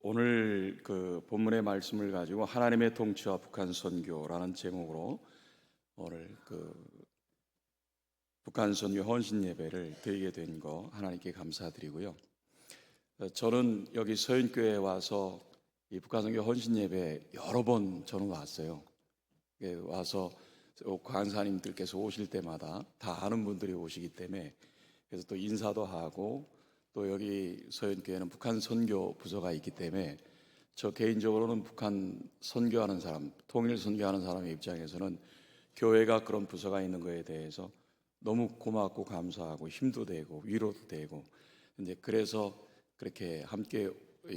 오늘 그 본문의 말씀을 가지고 하나님의 통치와 북한 선교라는 제목으로 오늘 그 북한 선교 헌신 예배를 드리게 된 거 하나님께 감사드리고요. 저는 여기 서윤교회에 와서 이 북한 선교 헌신 예배 여러 번 저는 왔어요. 와서 강사님들께서 오실 때마다 다 아는 분들이 오시기 때문에 그래서 또 인사도 하고 또 여기 서윤교회는 북한 선교 부서가 있기 때문에 저 개인적으로는 북한 선교하는 사람, 통일 선교하는 사람의 입장에서는 교회가 그런 부서가 있는 거에 대해서 너무 고맙고 감사하고 힘도 되고 위로도 되고 이제 그래서 그렇게 함께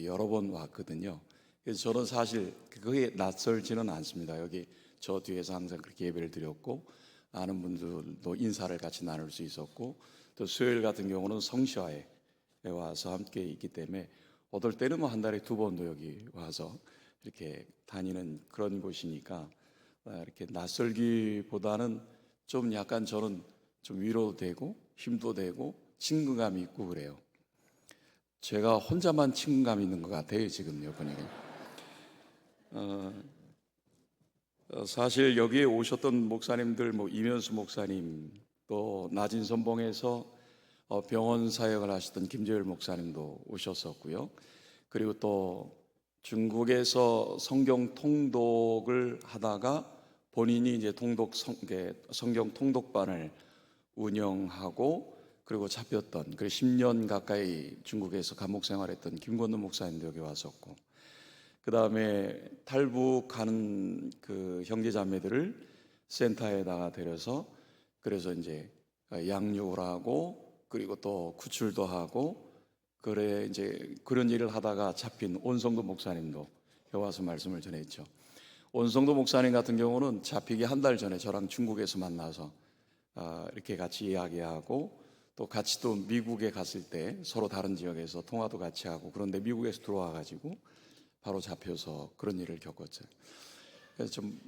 여러 번 왔거든요. 그래서 저는 사실 그게 낯설지는 않습니다. 여기 저 뒤에서 항상 그렇게 예배를 드렸고 아는 분들도 인사를 같이 나눌 수 있었고 또 수요일 같은 경우는 성시화에 와서 함께 있기 때문에 어떨 때는 뭐 한 달에 두 번도 여기 와서 이렇게 다니는 그런 곳이니까 이렇게 낯설기보다는 좀 약간 저는 좀 위로도 되고 힘도 되고 친근감이 있고 그래요. 제가 혼자만 친근감이 있는 것 같아요 지금요 보니까. 사실 여기에 오셨던 목사님들 뭐 이면수 목사님 또 낮은 선봉에서 병원 사역을 하시던 김재열 목사님도 오셨었고요. 그리고 또 중국에서 성경 통독을 하다가 본인이 이제 성경 통독반을 운영하고 그리고 잡혔던 그리고 10년 가까이 중국에서 감옥 생활했던 김건우 목사님도 여기 왔었고 그 다음에 탈북하는 그 형제자매들을 센터에다가 데려서 그래서 이제 양육을 하고 그리고 또 구출도 하고 그래 이제 그런 일을 하다가 잡힌 온성도 목사님도 여기 와서 말씀을 전했죠. 온성도 목사님 같은 경우는 잡히기 한 달 전에 저랑 중국에서 만나서 이렇게 같이 이야기하고 또 같이 또 미국에 갔을 때 서로 다른 지역에서 통화도 같이 하고 그런데 미국에서 들어와 가지고 바로 잡혀서 그런 일을 겪었죠. 그래서 좀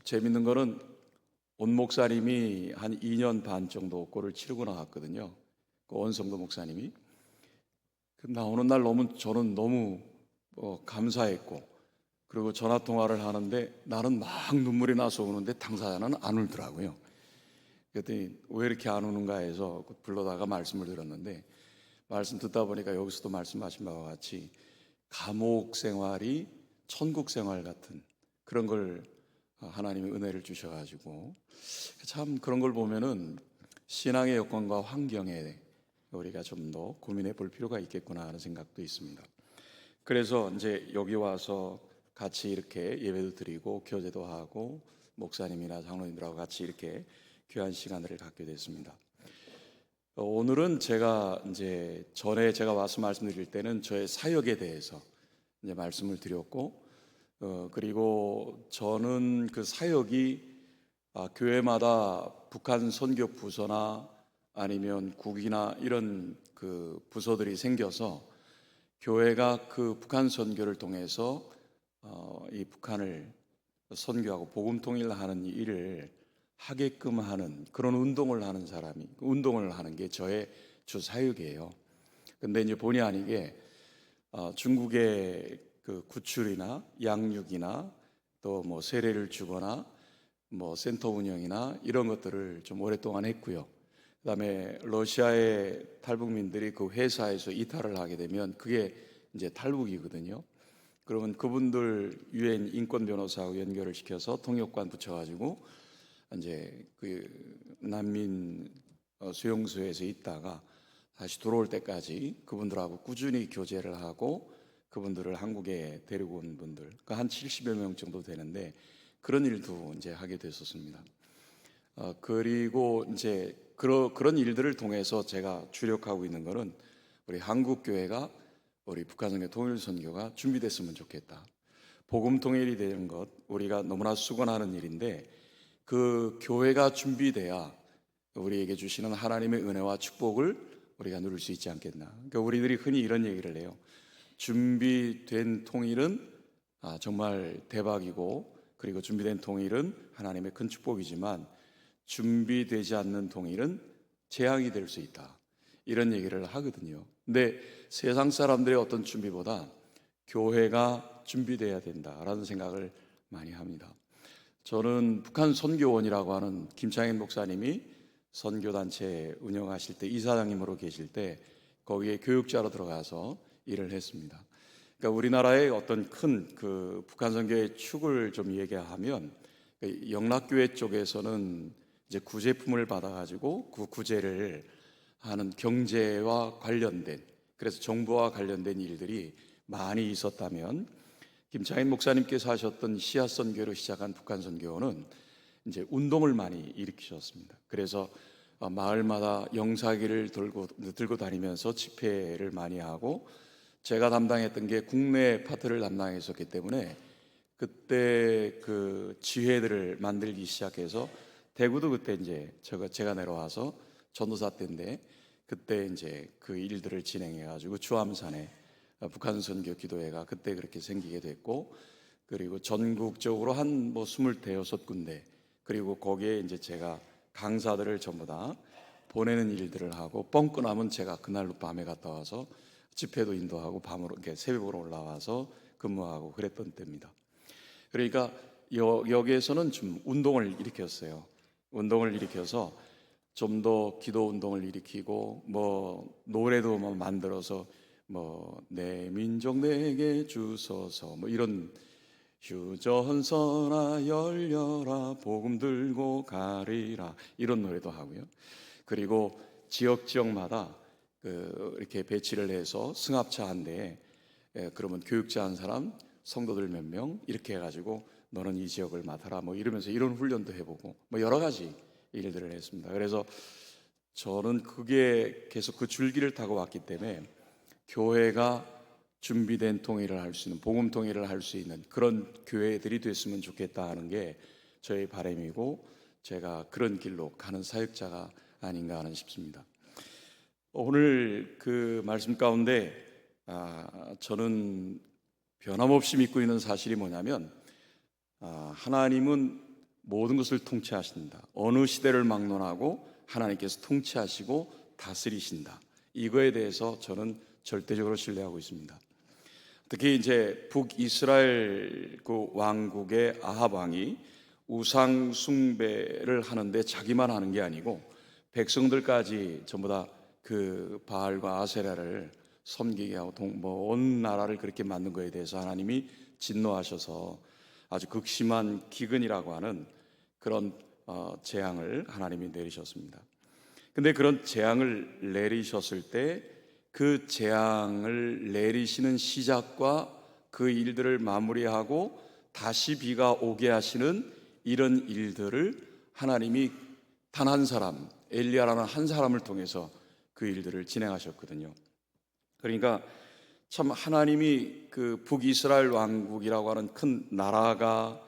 재밌는 거는 온 목사님이 한 2년 반 정도 꼴을 치르고 나왔거든요. 그 원성도 목사님이. 나오는 날 저는 너무 감사했고 그리고 전화 통화를 하는데 나는 막 눈물이 나서 우는데 당사자는 안 울더라고요. 그랬더니 왜 이렇게 안 우는가 해서 불러다가 말씀을 들었는데 말씀 듣다 보니까 여기서도 말씀하신 바와 같이 감옥 생활이 천국 생활 같은 그런 걸 하나님의 은혜를 주셔가지고 참 그런 걸 보면은 신앙의 여건과 환경에 우리가 좀 더 고민해 볼 필요가 있겠구나 하는 생각도 있습니다. 그래서 이제 여기 와서 같이 이렇게 예배도 드리고 교제도 하고 목사님이나 장로님들하고 같이 이렇게 귀한 시간을 갖게 됐습니다. 오늘은 제가 이제 전에 제가 와서 말씀드릴 때는 저의 사역에 대해서 이제 말씀을 드렸고 그리고 저는 그 사역이 교회마다 북한 선교 부서나 아니면 국이나 이런 그 부서들이 생겨서 교회가 그 북한 선교를 통해서 이 북한을 선교하고 복음 통일하는 일을 하게끔 하는 그런 운동을 하는 사람이 운동을 하는 게 저의 주 사역이에요. 근데 이제 본의 아니게 중국의 그 구출이나 양육이나 또 뭐 세례를 주거나 뭐 센터 운영이나 이런 것들을 좀 오랫동안 했고요. 그다음에 러시아의 탈북민들이 그 회사에서 이탈을 하게 되면 그게 이제 탈북이거든요. 그러면 그분들 유엔 인권 변호사하고 연결을 시켜서 통역관 붙여가지고 이제 그 난민 수용소에서 있다가 다시 들어올 때까지 그분들하고 꾸준히 교제를 하고 그분들을 한국에 데리고 온 분들, 그러니까 한 70여 명 정도 되는데 그런 일도 이제 하게 됐었습니다. 그리고 이제 그런 일들을 통해서 제가 주력하고 있는 것은 우리 한국 교회가 우리 북한선교 통일선교가 준비됐으면 좋겠다. 복음 통일이 되는 것 우리가 너무나 수건하는 일인데 그 교회가 준비돼야 우리에게 주시는 하나님의 은혜와 축복을 우리가 누릴 수 있지 않겠나. 그러니까 우리들이 흔히 이런 얘기를 해요. 준비된 통일은 정말 대박이고 그리고 준비된 통일은 하나님의 큰 축복이지만 준비되지 않는 통일은 재앙이 될 수 있다. 이런 얘기를 하거든요. 근데 세상 사람들의 어떤 준비보다 교회가 준비돼야 된다라는 생각을 많이 합니다. 저는 북한 선교원이라고 하는 김창현 목사님이 선교단체 운영하실 때 이사장님으로 계실 때 거기에 교육자로 들어가서 일을 했습니다. 그러니까 우리나라의 어떤 큰 그 북한 선교의 축을 좀 얘기하면 영락교회 쪽에서는 이제 구제품을 받아가지고 그 구제를 하는 경제와 관련된, 그래서 정부와 관련된 일들이 많이 있었다면, 김창인 목사님께서 하셨던 씨앗 선교로 시작한 북한 선교는 이제 운동을 많이 일으키셨습니다. 그래서 마을마다 영사기를 들고 다니면서 집회를 많이 하고, 제가 담당했던 게 국내 파트를 담당했었기 때문에 그때 그 지회들을 만들기 시작해서, 대구도 그때 이제 제가 내려와서 전도사 때인데 그때 이제 그 일들을 진행해 가지고 주암산에 북한 선교 기도회가 그때 그렇게 생기게 됐고, 그리고 전국적으로 한 뭐 26군데, 그리고 거기에 이제 제가 강사들을 전부 다 보내는 일들을 하고, 뻥끗하면 제가 그날로 밤에 갔다 와서 집회도 인도하고 밤으로 이렇게 새벽으로 올라와서 근무하고 그랬던 때입니다. 그러니까 여기에서는 좀 운동을 일으켰어요. 운동을 일으켜서 좀 더 기도 운동을 일으키고, 뭐 노래도 뭐 만들어서 뭐 내 민족 내게 주소서, 뭐 이런 휴전선아 열려라 복음 들고 가리라 이런 노래도 하고요. 그리고 지역마다 이렇게 배치를 해서 승합차 한 대에 그러면 교육자 한 사람, 성도들 몇 명 이렇게 해가지고 너는 이 지역을 맡아라 뭐 이러면서 이런 훈련도 해보고 뭐 여러 가지 일들을 했습니다. 그래서 저는 그게 계속 그 줄기를 타고 왔기 때문에 교회가 준비된 통일을 할 수 있는, 복음 통일을 할 수 있는 그런 교회들이 됐으면 좋겠다 하는 게 저의 바람이고, 제가 그런 길로 가는 사역자가 아닌가 하는 싶습니다. 오늘 그 말씀 가운데 저는 변함없이 믿고 있는 사실이 뭐냐면, 하나님은 모든 것을 통치하신다. 어느 시대를 막론하고 하나님께서 통치하시고 다스리신다. 이거에 대해서 저는 절대적으로 신뢰하고 있습니다. 특히 이제 북이스라엘 그 왕국의 아합 왕이 우상 숭배를 하는데 자기만 하는 게 아니고 백성들까지 전부 다 그 바알과 아세라를 섬기게 하고 온 나라를 그렇게 만든 거에 대해서 하나님이 진노하셔서 아주 극심한 기근이라고 하는 그런 재앙을 하나님이 내리셨습니다. 근데 그런 재앙을 내리셨을 때 그 재앙을 내리시는 시작과 그 일들을 마무리하고 다시 비가 오게 하시는 이런 일들을 하나님이 단 한 사람, 엘리야라는 한 사람을 통해서 그 일들을 진행하셨거든요. 그러니까 참 하나님이 그 북이스라엘 왕국이라고 하는 큰 나라가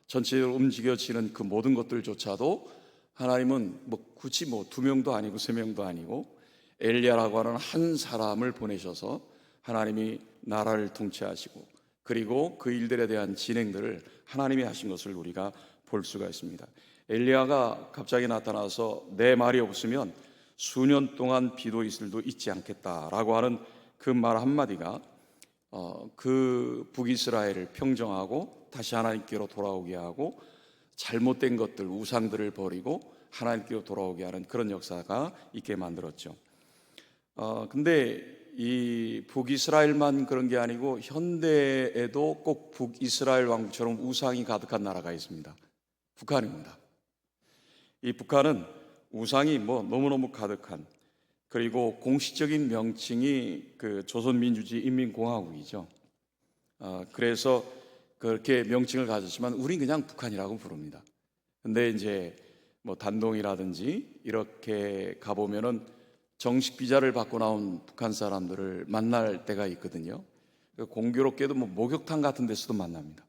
전체적으로 움직여지는 그 모든 것들조차도 하나님은 뭐 굳이 뭐 2명도 아니고 3명도 아니고 엘리야라고 하는 한 사람을 보내셔서 하나님이 나라를 통치하시고, 그리고 그 일들에 대한 진행들을 하나님이 하신 것을 우리가 볼 수가 있습니다. 엘리야가 갑자기 나타나서 내 말이 없으면 수년 동안 비도 이슬도 있지 않겠다라고 하는 그 말 한마디가 그 북이스라엘을 평정하고 다시 하나님께로 돌아오게 하고, 잘못된 것들, 우상들을 버리고 하나님께로 돌아오게 하는 그런 역사가 있게 만들었죠. 근데 이 북이스라엘만 그런 게 아니고 현대에도 꼭 북이스라엘 왕국처럼 우상이 가득한 나라가 있습니다. 북한입니다. 이 북한은 우상이 뭐 너무너무 가득한, 그리고 공식적인 명칭이 그 조선민주주의 인민공화국이죠. 그래서 그렇게 명칭을 가졌지만 우린 그냥 북한이라고 부릅니다. 근데 이제 뭐 단동이라든지 이렇게 가보면은 정식 비자를 받고 나온 북한 사람들을 만날 때가 있거든요. 공교롭게도 뭐 목욕탕 같은 데서도 만납니다.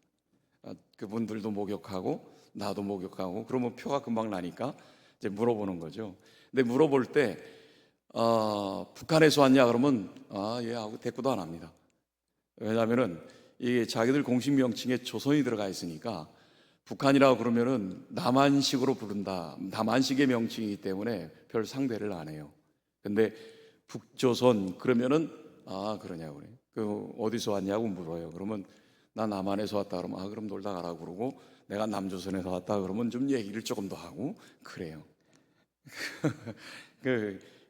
그분들도 목욕하고 나도 목욕하고, 그러면 표가 금방 나니까 이제 물어보는 거죠. 근데 물어볼 때 북한에서 왔냐 그러면 예 하고 대꾸도 안 합니다. 왜냐하면은 이게 자기들 공식 명칭에 조선이 들어가 있으니까 북한이라고 그러면은 남한식으로 부른다, 남한식의 명칭이기 때문에 별 상대를 안 해요. 근데 북조선 그러면은 그러냐고 그래. 그 어디서 왔냐고 물어요. 그러면 나 남한에서 왔다 그러면 그럼 놀다 가라고 그러고, 내가 남조선에서 왔다 그러면 좀 얘기를 조금 더 하고 그래요.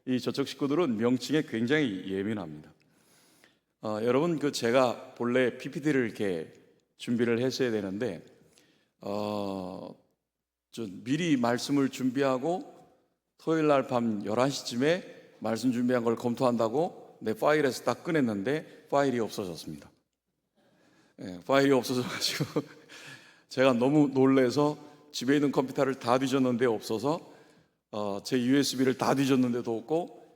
이 저쪽 식구들은 명칭에 굉장히 예민합니다. 여러분 제가 본래 PPT를 이렇게 준비를 했어야 되는데 좀 미리 말씀을 준비하고 토요일 날 밤 11시쯤에 말씀 준비한 걸 검토한다고 내 파일에서 딱 꺼냈는데 파일이 없어졌습니다. 파일이 없어져가지고 제가 너무 놀래서 집에 있는 컴퓨터를 다 뒤졌는데 없어서 제 USB를 다 뒤졌는데도 없고,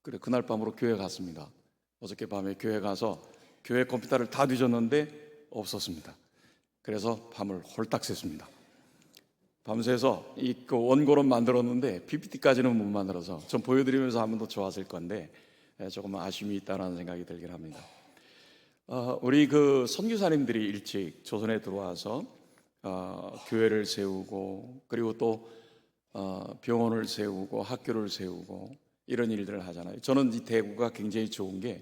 그래 그날 밤으로 교회 갔습니다. 어저께 밤에 교회 가서 교회 컴퓨터를 다 뒤졌는데 없었습니다. 그래서 밤을 홀딱 샜습니다. 밤새서 그 원고는 만들었는데 PPT까지는 못 만들어서 좀 보여드리면서 하면 더 좋았을 건데 조금 아쉬움이 있다는 생각이 들긴 합니다. 우리 그 선교사님들이 일찍 조선에 들어와서 교회를 세우고, 그리고 또 병원을 세우고 학교를 세우고 이런 일들을 하잖아요. 저는 이 대구가 굉장히 좋은 게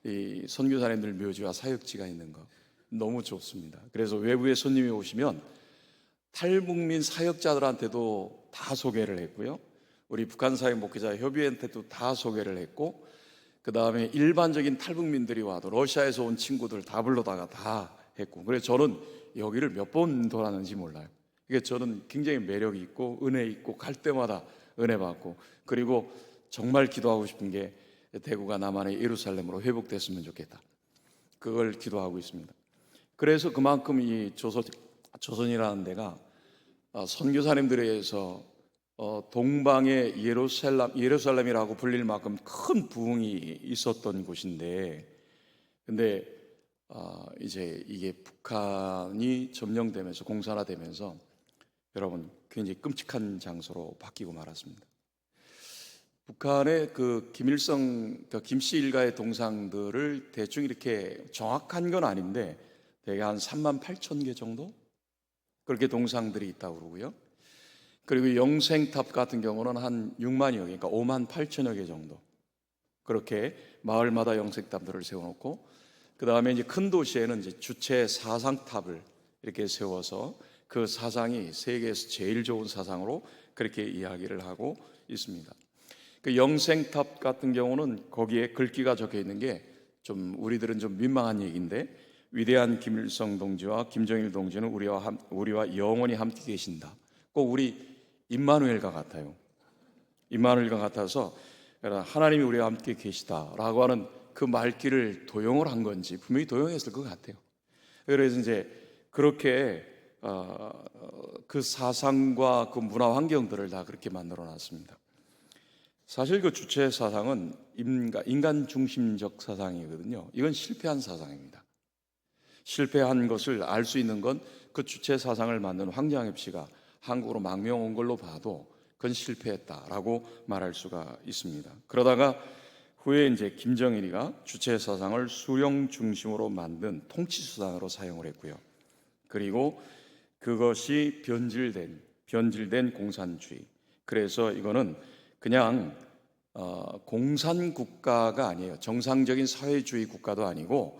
이 선교사님들 묘지와 사역지가 있는 거 너무 좋습니다. 그래서 외부에 손님이 오시면 탈북민 사역자들한테도 다 소개를 했고요, 우리 북한 사역 목회자 협의회한테도 다 소개를 했고, 그 다음에 일반적인 탈북민들이 와도 러시아에서 온 친구들 다 불러다가 다 했고, 그래서 저는 여기를 몇 번 돌았는지 몰라요. 이게 저는 굉장히 매력이 있고 은혜 있고 갈 때마다 은혜 받고, 그리고 정말 기도하고 싶은 게 대구가 남한의 예루살렘으로 회복됐으면 좋겠다. 그걸 기도하고 있습니다. 그래서 그만큼 이 조선이라는 데가 선교사님들에 의해서 동방의 예루살렘이라고 불릴 만큼 큰 부흥이 있었던 곳인데, 근데 이제 이게 북한이 점령되면서 공산화되면서 여러분 굉장히 끔찍한 장소로 바뀌고 말았습니다. 북한의 그 김일성, 김씨 일가의 동상들을 대충 이렇게 정확한 건 아닌데 대개 한 3만 8천 개 정도 그렇게 동상들이 있다고 그러고요. 그리고 영생탑 같은 경우는 한 6만여 개, 그러니까 5만 8천여 개 정도 그렇게 마을마다 영생탑들을 세워놓고, 그 다음에 이제 큰 도시에는 이제 주체 사상탑을 이렇게 세워서 그 사상이 세계에서 제일 좋은 사상으로 그렇게 이야기를 하고 있습니다. 그 영생탑 같은 경우는 거기에 글귀가 적혀 있는 게 좀 우리들은 좀 민망한 얘기인데, 위대한 김일성 동지와 김정일 동지는 우리와 영원히 함께 계신다. 꼭 우리 임마누엘과 같아요. 임마누엘과 같아서 하나님이 우리와 함께 계시다라고 하는 그 말귀를 도용을 한 건지 분명히 도용했을 것 같아요. 그래서 이제 그렇게 그 사상과 그 문화 환경들을 다 그렇게 만들어 놨습니다. 사실 그 주체 사상은 인간 중심적 사상이거든요. 이건 실패한 사상입니다. 실패한 것을 알 수 있는 건 그 주체 사상을 만든 황장엽 씨가 한국으로 망명 온 걸로 봐도 그건 실패했다라고 말할 수가 있습니다. 그러다가 후에 이제 김정일이가 주체 사상을 수령 중심으로 만든 통치 수단으로 사용을 했고요. 그리고 그것이 변질된 공산주의. 그래서 이거는 그냥 공산 국가가 아니에요. 정상적인 사회주의 국가도 아니고,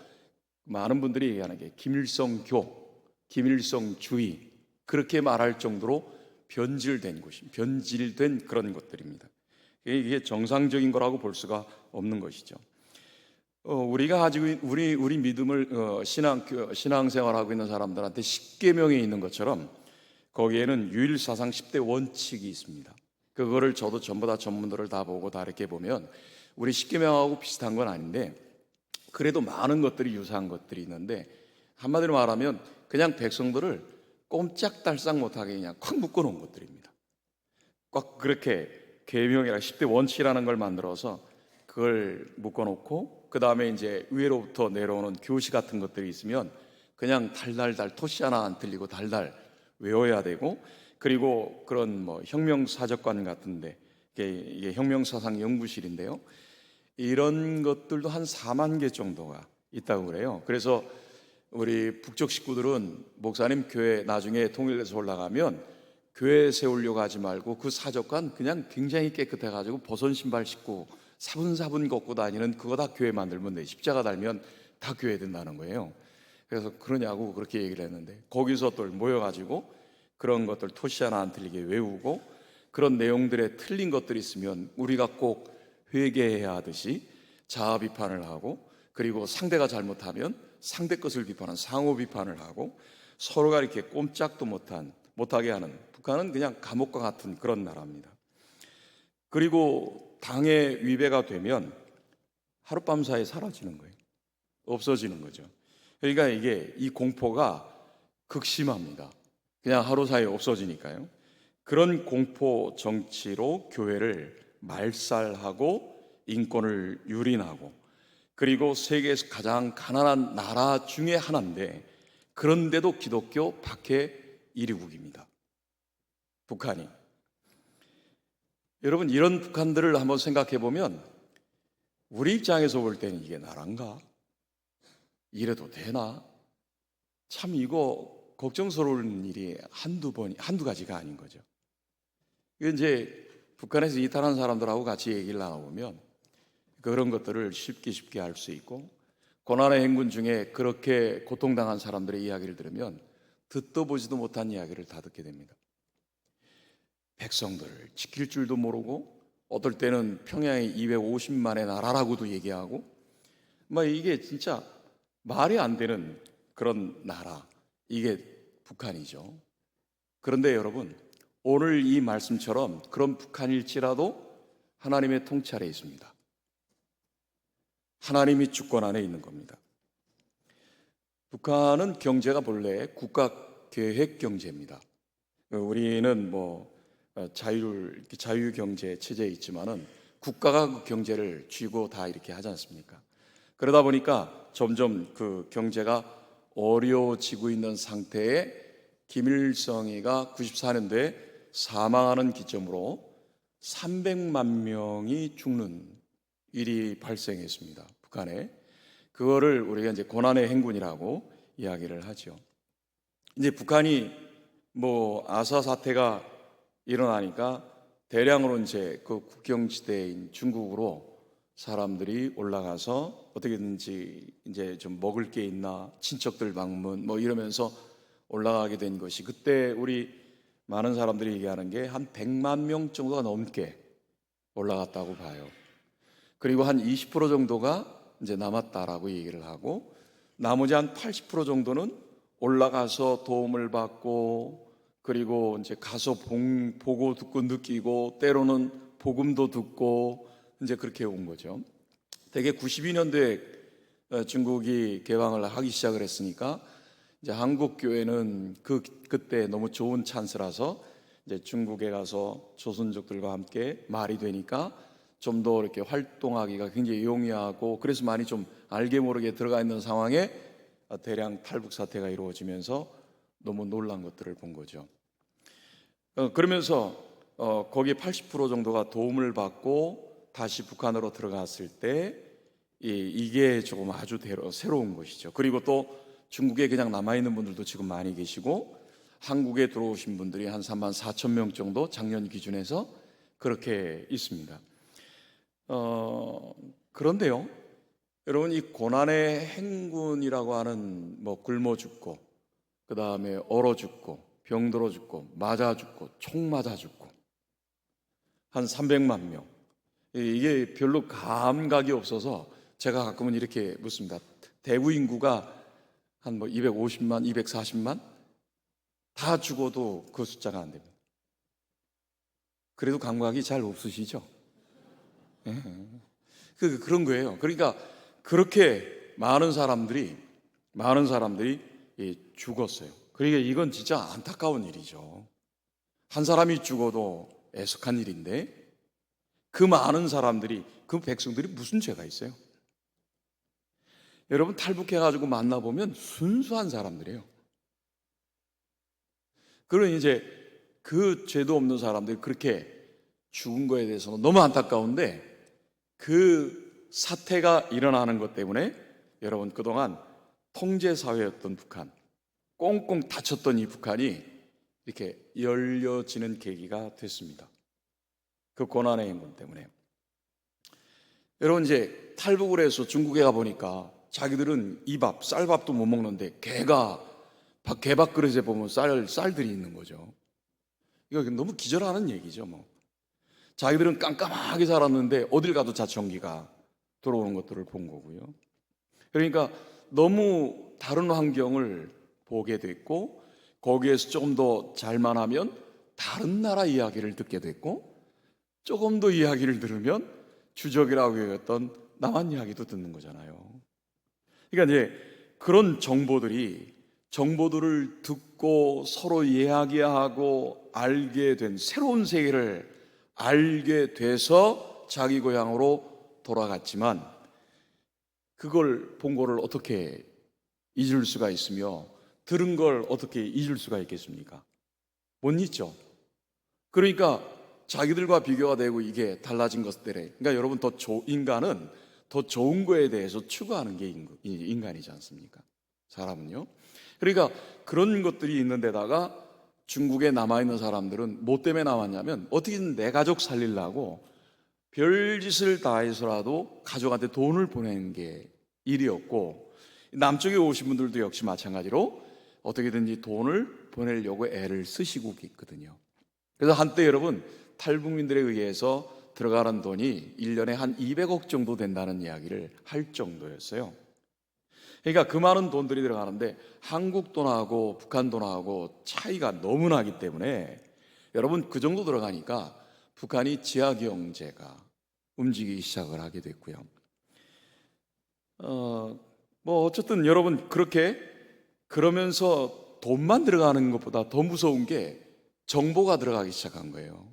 많은 분들이 얘기하는 게 김일성교, 김일성주의 그렇게 말할 정도로 변질된 그런 것들입니다. 이게 정상적인 거라고 볼 수가 없는 것이죠. 우리가 가지고 우리 믿음을 신앙생활하고 있는 사람들한테 십계명이 있는 것처럼 거기에는 유일사상 10대 원칙이 있습니다. 그거를 저도 전부 다 전문들을 다 보고 다 이렇게 보면 우리 십계명하고 비슷한 건 아닌데, 그래도 많은 것들이 유사한 것들이 있는데, 한마디로 말하면 그냥 백성들을 꼼짝달싹 못하게 그냥 콱 묶어놓은 것들입니다. 꽉 그렇게 계명이라 10대 원칙이라는 걸 만들어서 그걸 묶어놓고, 그 다음에 이제 위로부터 내려오는 교시 같은 것들이 있으면 그냥 달달달 토시 하나 안 틀리고 달달 외워야 되고, 그리고 그런 뭐 혁명사적관 같은데 이게 혁명사상 연구실인데요, 이런 것들도 한 4만 개 정도가 있다고 그래요. 그래서 우리 북쪽 식구들은 목사님 교회 나중에 통일돼서 올라가면 교회 세우려고 하지 말고 그 사적관 그냥 굉장히 깨끗해가지고 벗은 신발 신고 사분사분 걷고 다니는 그거 다 교회 만들면 돼. 십자가 달면 다 교회 된다는 거예요. 그래서 그러냐고 그렇게 얘기를 했는데, 거기서 또 모여가지고 그런 것들 토시 하나 안 틀리게 외우고, 그런 내용들에 틀린 것들이 있으면 우리가 꼭 회개해야 하듯이 자아 비판을 하고, 그리고 상대가 잘못하면 상대 것을 비판한 상호 비판을 하고, 서로가 이렇게 꼼짝도 못하게 하는, 북한은 그냥 감옥과 같은 그런 나라입니다. 그리고 당에 위배가 되면 하룻밤 사이에 사라지는 거예요. 없어지는 거죠. 그러니까 이게 이 공포가 극심합니다. 그냥 하루 사이에 없어지니까요. 그런 공포 정치로 교회를 말살하고 인권을 유린하고, 그리고 세계에서 가장 가난한 나라 중에 하나인데, 그런데도 기독교 박해 1위국입니다. 북한이. 여러분, 이런 북한들을 한번 생각해 보면 우리 입장에서 볼 때는 이게 나란가? 이래도 되나? 참 이거 걱정스러운 일이 한두 가지가 아닌 거죠. 이게 이제 북한에서 이탈한 사람들하고 같이 얘기를 나눠보면 그런 것들을 쉽게 알 수 있고, 고난의 행군 중에 그렇게 고통당한 사람들의 이야기를 들으면 듣도 보지도 못한 이야기를 다 듣게 됩니다. 백성들을 지킬 줄도 모르고, 어떨 때는 평양이 250만의 나라라고도 얘기하고, 이게 진짜 말이 안 되는 그런 나라, 이게 북한이죠. 그런데 여러분, 오늘 이 말씀처럼 그런 북한일지라도 하나님의 통치 아래에 있습니다. 하나님이 주권 안에 있는 겁니다. 북한은 경제가 본래 국가 계획 경제입니다. 우리는 자유 경제 체제에 있지만은 국가가 그 경제를 쥐고 다 이렇게 하지 않습니까? 그러다 보니까 점점 그 경제가 어려워지고 있는 상태에 김일성이가 94년도에 사망하는 기점으로 300만 명이 죽는 일이 발생했습니다. 북한에. 그거를 우리가 이제 고난의 행군이라고 이야기를 하죠. 이제 북한이 아사 사태가 일어나니까 대량으로 이제 그 국경지대인 중국으로 사람들이 올라가서 어떻게든지 이제 좀 먹을 게 있나, 친척들 방문 이러면서 올라가게 된 것이, 그때 우리 많은 사람들이 얘기하는 게 한 100만 명 정도가 넘게 올라갔다고 봐요. 그리고 한 20% 정도가 이제 남았다라고 얘기를 하고, 나머지 한 80% 정도는 올라가서 도움을 받고, 그리고 이제 가서 보고 듣고 느끼고, 때로는 복음도 듣고, 이제 그렇게 온 거죠. 대개 92년도에 중국이 개방을 하기 시작을 했으니까, 이제 한국 교회는 그때 너무 좋은 찬스라서 이제 중국에 가서 조선족들과 함께 말이 되니까 좀 더 이렇게 활동하기가 굉장히 용이하고, 그래서 많이 좀 알게 모르게 들어가 있는 상황에 대량 탈북 사태가 이루어지면서 너무 놀란 것들을 본 거죠. 그러면서 거기 80% 정도가 도움을 받고 다시 북한으로 들어갔을 때 이게 조금 아주 새로운 것이죠. 그리고 또 중국에 그냥 남아있는 분들도 지금 많이 계시고, 한국에 들어오신 분들이 한 3만 4천 명 정도 작년 기준에서 그렇게 있습니다. 그런데요, 여러분, 이 고난의 행군이라고 하는 굶어 죽고, 그 다음에 얼어 죽고, 병들어 죽고, 맞아 죽고, 총 맞아 죽고, 한 300만 명. 이게 별로 감각이 없어서 제가 가끔은 이렇게 묻습니다. 대구 인구가 한 250만, 240만? 다 죽어도 그 숫자가 안 됩니다. 그래도 감각이 잘 없으시죠? 네. 그런 거예요. 그러니까 그렇게 많은 사람들이 죽었어요. 그러니까 이건 진짜 안타까운 일이죠. 한 사람이 죽어도 애석한 일인데, 그 많은 사람들이, 그 백성들이 무슨 죄가 있어요? 여러분, 탈북해가지고 만나보면 순수한 사람들이에요. 그런 이제 그 죄도 없는 사람들이 그렇게 죽은 거에 대해서는 너무 안타까운데, 그 사태가 일어나는 것 때문에 여러분, 그동안 통제사회였던 북한, 꽁꽁 닫혔던 이 북한이 이렇게 열려지는 계기가 됐습니다. 그 고난의 행군 때문에. 여러분 이제 탈북을 해서 중국에 가 보니까 자기들은 이 밥, 쌀밥도 못 먹는데 개밥 그릇에 보면 쌀들이 있는 거죠. 이거 너무 기절하는 얘기죠, 뭐. 자기들은 깜깜하게 살았는데 어딜 가도 자청기가 들어오는 것들을 본 거고요. 그러니까 너무 다른 환경을 보게 됐고, 거기에서 조금 더 잘만 하면 다른 나라 이야기를 듣게 됐고, 조금 더 이야기를 들으면 주적이라고 여겼던 남한 이야기도 듣는 거잖아요. 그러니까 이제 그런 정보들을 듣고 서로 이야기하고 알게 된 새로운 세계를 알게 돼서 자기 고향으로 돌아갔지만, 그걸 본 거를 어떻게 잊을 수가 있으며 들은 걸 어떻게 잊을 수가 있겠습니까? 못 잊죠. 그러니까 자기들과 비교가 되고 이게 달라진 것들에, 그러니까 여러분 인간은 더 좋은 거에 대해서 추구하는 게 인간이지 않습니까? 사람은요. 그러니까 그런 것들이 있는 데다가 중국에 남아있는 사람들은 뭐 때문에 남았냐면 어떻게든 내 가족 살리려고 별짓을 다 해서라도 가족한테 돈을 보내는 게 일이었고, 남쪽에 오신 분들도 역시 마찬가지로 어떻게든지 돈을 보내려고 애를 쓰시고 있거든요. 그래서 한때 여러분 탈북민들에 의해서 들어가는 돈이 1년에 한 200억 정도 된다는 이야기를 할 정도였어요. 그러니까 그 많은 돈들이 들어가는데 한국 돈하고 북한 돈하고 차이가 너무 나기 때문에 여러분 그 정도 들어가니까 북한이 지하 경제가 움직이기 시작을 하게 됐고요. 뭐 어쨌든 여러분 그러면서 돈만 들어가는 것보다 더 무서운 게 정보가 들어가기 시작한 거예요.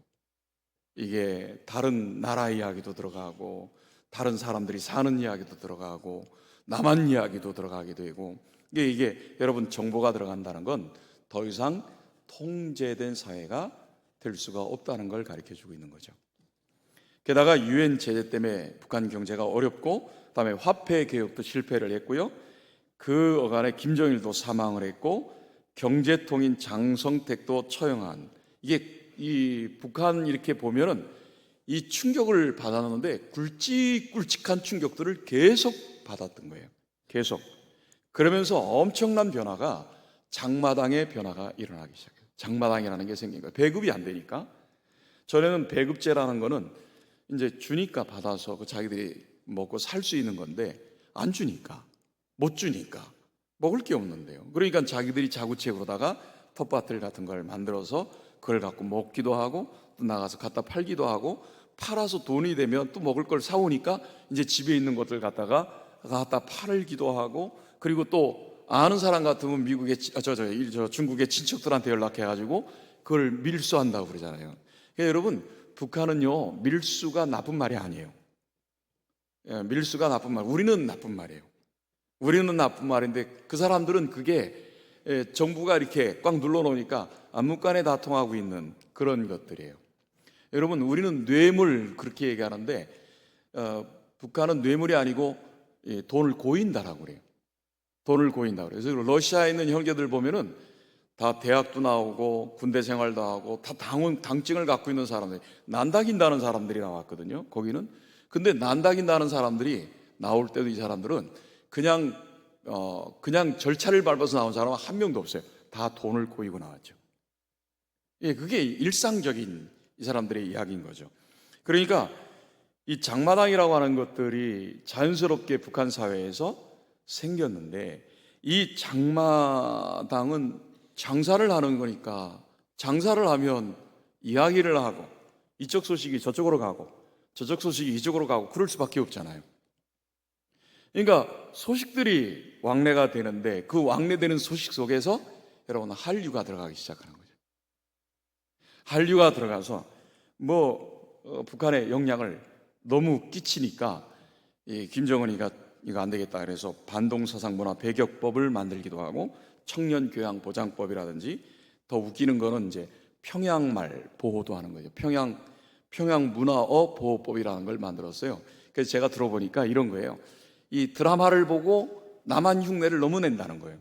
이게 다른 나라 이야기도 들어가고 다른 사람들이 사는 이야기도 들어가고 남한 이야기도 들어가게 되고, 이게 여러분 정보가 들어간다는 건 더 이상 통제된 사회가 될 수가 없다는 걸 가르쳐 주고 있는 거죠. 게다가 유엔 제재 때문에 북한 경제가 어렵고, 그다음에 화폐 개혁도 실패를 했고요. 그 어간에 김정일도 사망을 했고, 경제통인 장성택도 처형한, 이게 이 북한 이렇게 보면은 이 충격을 받았는데 굵직굵직한 충격들을 계속 받았던 거예요. 계속. 그러면서 엄청난 변화가, 장마당의 변화가 일어나기 시작해요. 장마당이라는 게 생긴 거예요. 배급이 안 되니까. 전에는 배급제라는 거는 이제 주니까 받아서 그 자기들이 먹고 살 수 있는 건데, 안 주니까, 못 주니까 먹을 게 없는데요. 그러니까 자기들이 자구책으로다가 텃밭들 같은 걸 만들어서 그걸 갖고 먹기도 하고 또 나가서 갖다 팔기도 하고, 팔아서 돈이 되면 또 먹을 걸 사오니까 이제 집에 있는 것들 갖다 팔기도 하고, 그리고 또 아는 사람 같으면 중국의 친척들한테 연락해가지고 그걸 밀수한다고 그러잖아요. 그러니까 여러분 북한은요 밀수가 나쁜 말이 아니에요. 밀수가 나쁜 말, 우리는 나쁜 말이에요. 우리는 나쁜 말인데 그 사람들은 그게 정부가 이렇게 꽉 눌러놓으니까 안문간에 다 통하고 있는 그런 것들이에요. 여러분 우리는 뇌물 그렇게 얘기하는데 북한은 뇌물이 아니고 돈을 고인다라고 그래요. 돈을 고인다고 그래요. 그래서 러시아에 있는 형제들 보면은 다 대학도 나오고 군대 생활도 하고 다 당증을 갖고 있는 사람들, 난다긴다는 사람들이 나왔거든요. 거기는. 근데 난다긴다는 사람들이 나올 때도 이 사람들은 그냥 절차를 밟아서 나온 사람은 한 명도 없어요. 다 돈을 고이고 나왔죠. 예, 그게 일상적인 이 사람들의 이야기인 거죠. 그러니까 이 장마당이라고 하는 것들이 자연스럽게 북한 사회에서 생겼는데, 이 장마당은 장사를 하는 거니까 장사를 하면 이야기를 하고 이쪽 소식이 저쪽으로 가고 저쪽 소식이 이쪽으로 가고 그럴 수밖에 없잖아요. 그러니까 소식들이 왕래가 되는데 그 왕래되는 소식 속에서 여러분 한류가 들어가기 시작하는 거죠. 한류가 들어가서 북한의 영향을 너무 끼치니까 김정은이가 이거 안 되겠다 그래서 반동사상문화 배격법을 만들기도 하고, 청년교양보장법이라든지, 더 웃기는 거는 이제 평양말 보호도 하는 거죠. 평양문화어 보호법이라는 걸 만들었어요. 그래서 제가 들어보니까 이런 거예요. 이 드라마를 보고 남한 흉내를 너무 낸다는 거예요.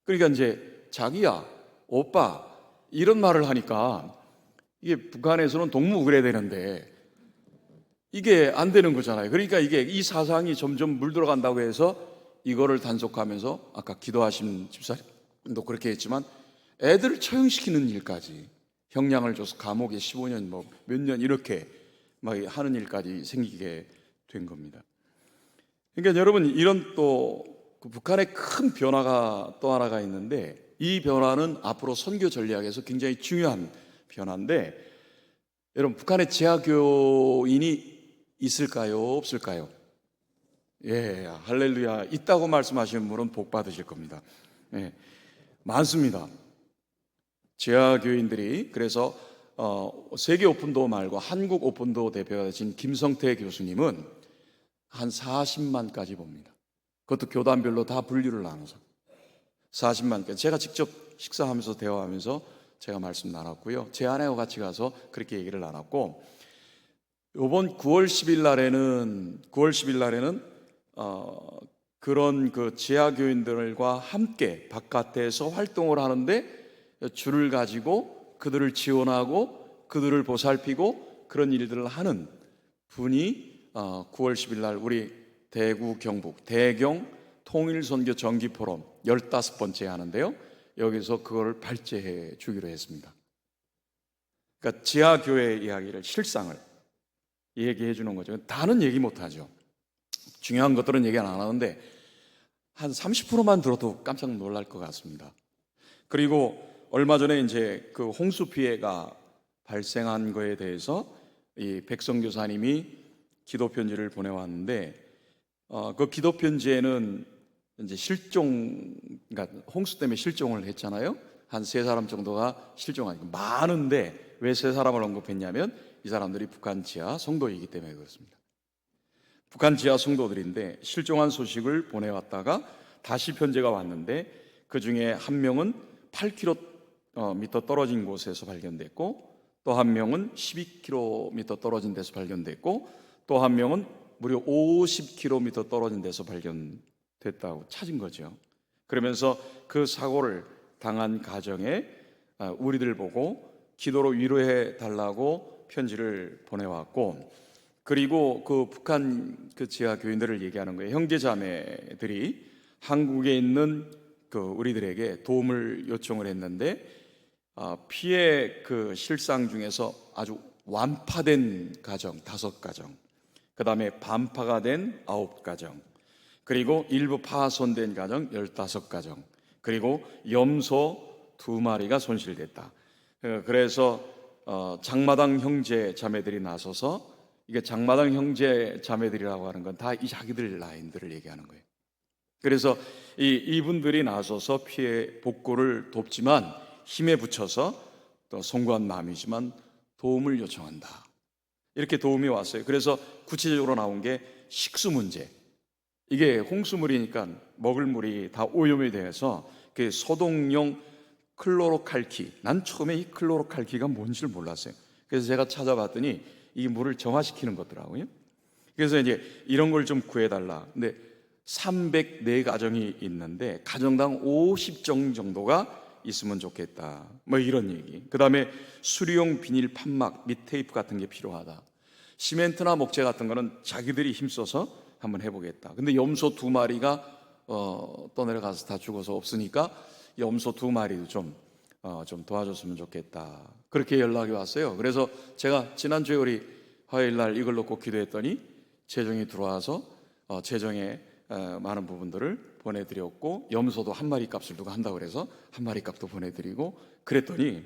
그러니까 이제 자기야, 오빠 이런 말을 하니까 이게 북한에서는 동무 그래야 되는데 이게 안 되는 거잖아요. 그러니까 이게 이 사상이 점점 물들어간다고 해서 이거를 단속하면서 아까 기도하신 집사님도 그렇게 했지만 애들을 처형시키는 일까지 형량을 줘서 감옥에 15년 뭐 몇 년 이렇게 막 하는 일까지 생기게 된 겁니다. 그러니까 여러분 이런 또 그 북한의 큰 변화가 또 하나가 있는데 이 변화는 앞으로 선교 전략에서 굉장히 중요한 변화인데 여러분 북한에 재하교인이 있을까요? 없을까요? 예, 할렐루야. 있다고 말씀하시는 분은 복 받으실 겁니다. 예, 많습니다. 재하교인들이 그래서 세계 오픈도 말고 한국 오픈도 대표가 되신 김성태 교수님은 한 40만까지 봅니다. 그것도 교단별로 다 분류를 나눠서 40만까지. 제가 직접 식사하면서 대화하면서 제가 말씀 나눴고요. 제 아내와 같이 가서 그렇게 얘기를 나눴고 이번 9월 10일 날에는 그런 그 재하교인들과 함께 바깥에서 활동을 하는데 줄을 가지고 그들을 지원하고 그들을 보살피고 그런 일들을 하는 분이 9월 10일 날 우리 대구 경북 대경 통일선교 정기포럼 15번째 하는데요. 여기서 그걸 발제해 주기로 했습니다. 그러니까 지하교회 이야기를 실상을 얘기해 주는 거죠. 다는 얘기 못 하죠. 중요한 것들은 얘기 안 하는데 한 30%만 들어도 깜짝 놀랄 것 같습니다. 그리고 얼마 전에 이제 그 홍수 피해가 발생한 거에 대해서 이 백성 교사님이 기도 편지를 보내왔는데 그 기도 편지에는 이제 그러니까 홍수 때문에 실종을 했잖아요. 한 3사람 정도가 실종하니까 많은데 왜 3사람을 언급했냐면 이 사람들이 북한 지하 성도이기 때문에 그렇습니다. 북한 지하 성도들인데 실종한 소식을 보내왔다가 다시 편지가 왔는데 그 중에 한 명은 8km 떨어진 곳에서 발견됐고 또 한 명은 12km 떨어진 데서 발견됐고 또 한 명은 무려 50km 떨어진 데서 발견됐다고 찾은 거죠. 그러면서 그 사고를 당한 가정에 우리들 보고 기도로 위로해 달라고 편지를 보내왔고 그리고 그 북한 그 지하 교인들을 얘기하는 거예요. 형제자매들이 한국에 있는 그 우리들에게 도움을 요청을 했는데 피해 그 실상 중에서 아주 완파된 가정 5가정, 그 다음에 반파가 된 9가정, 그리고 일부 파손된 가정 15가정, 그리고 염소 2마리가 손실됐다. 그래서 장마당 형제 자매들이 나서서 이게 장마당 형제 자매들이라고 하는 건 다 이 자기들 라인들을 얘기하는 거예요. 그래서 이분들이 나서서 피해 복구를 돕지만 힘에 붙여서 또 송구한 마음이지만 도움을 요청한다. 이렇게 도움이 왔어요. 그래서 구체적으로 나온 게 식수 문제. 이게 홍수물이니까 먹을 물이 다 오염이 돼서 그 소독용 클로로칼키. 난 처음에 이 클로로칼키가 뭔지를 몰랐어요. 그래서 제가 찾아봤더니 이 물을 정화시키는 거더라고요. 그래서 이제 이런 걸 좀 구해달라. 근데 304가정이 있는데 가정당 50정 정도가 있으면 좋겠다. 뭐 이런 얘기. 그 다음에 수리용 비닐 판막 및 테이프 같은 게 필요하다. 시멘트나 목재 같은 거는 자기들이 힘써서 한번 해보겠다. 근데 염소 2마리가 떠내려가서 다 죽어서 없으니까 염소 2마리도 좀 도와줬으면 좋겠다. 그렇게 연락이 왔어요. 그래서 제가 지난주에 우리 화요일 날 이걸 놓고 기도했더니 재정이 들어와서 재정에 많은 부분들을 보내드렸고 염소도 1마리 값을 누가 한다고 그래서 1마리 값도 보내드리고 그랬더니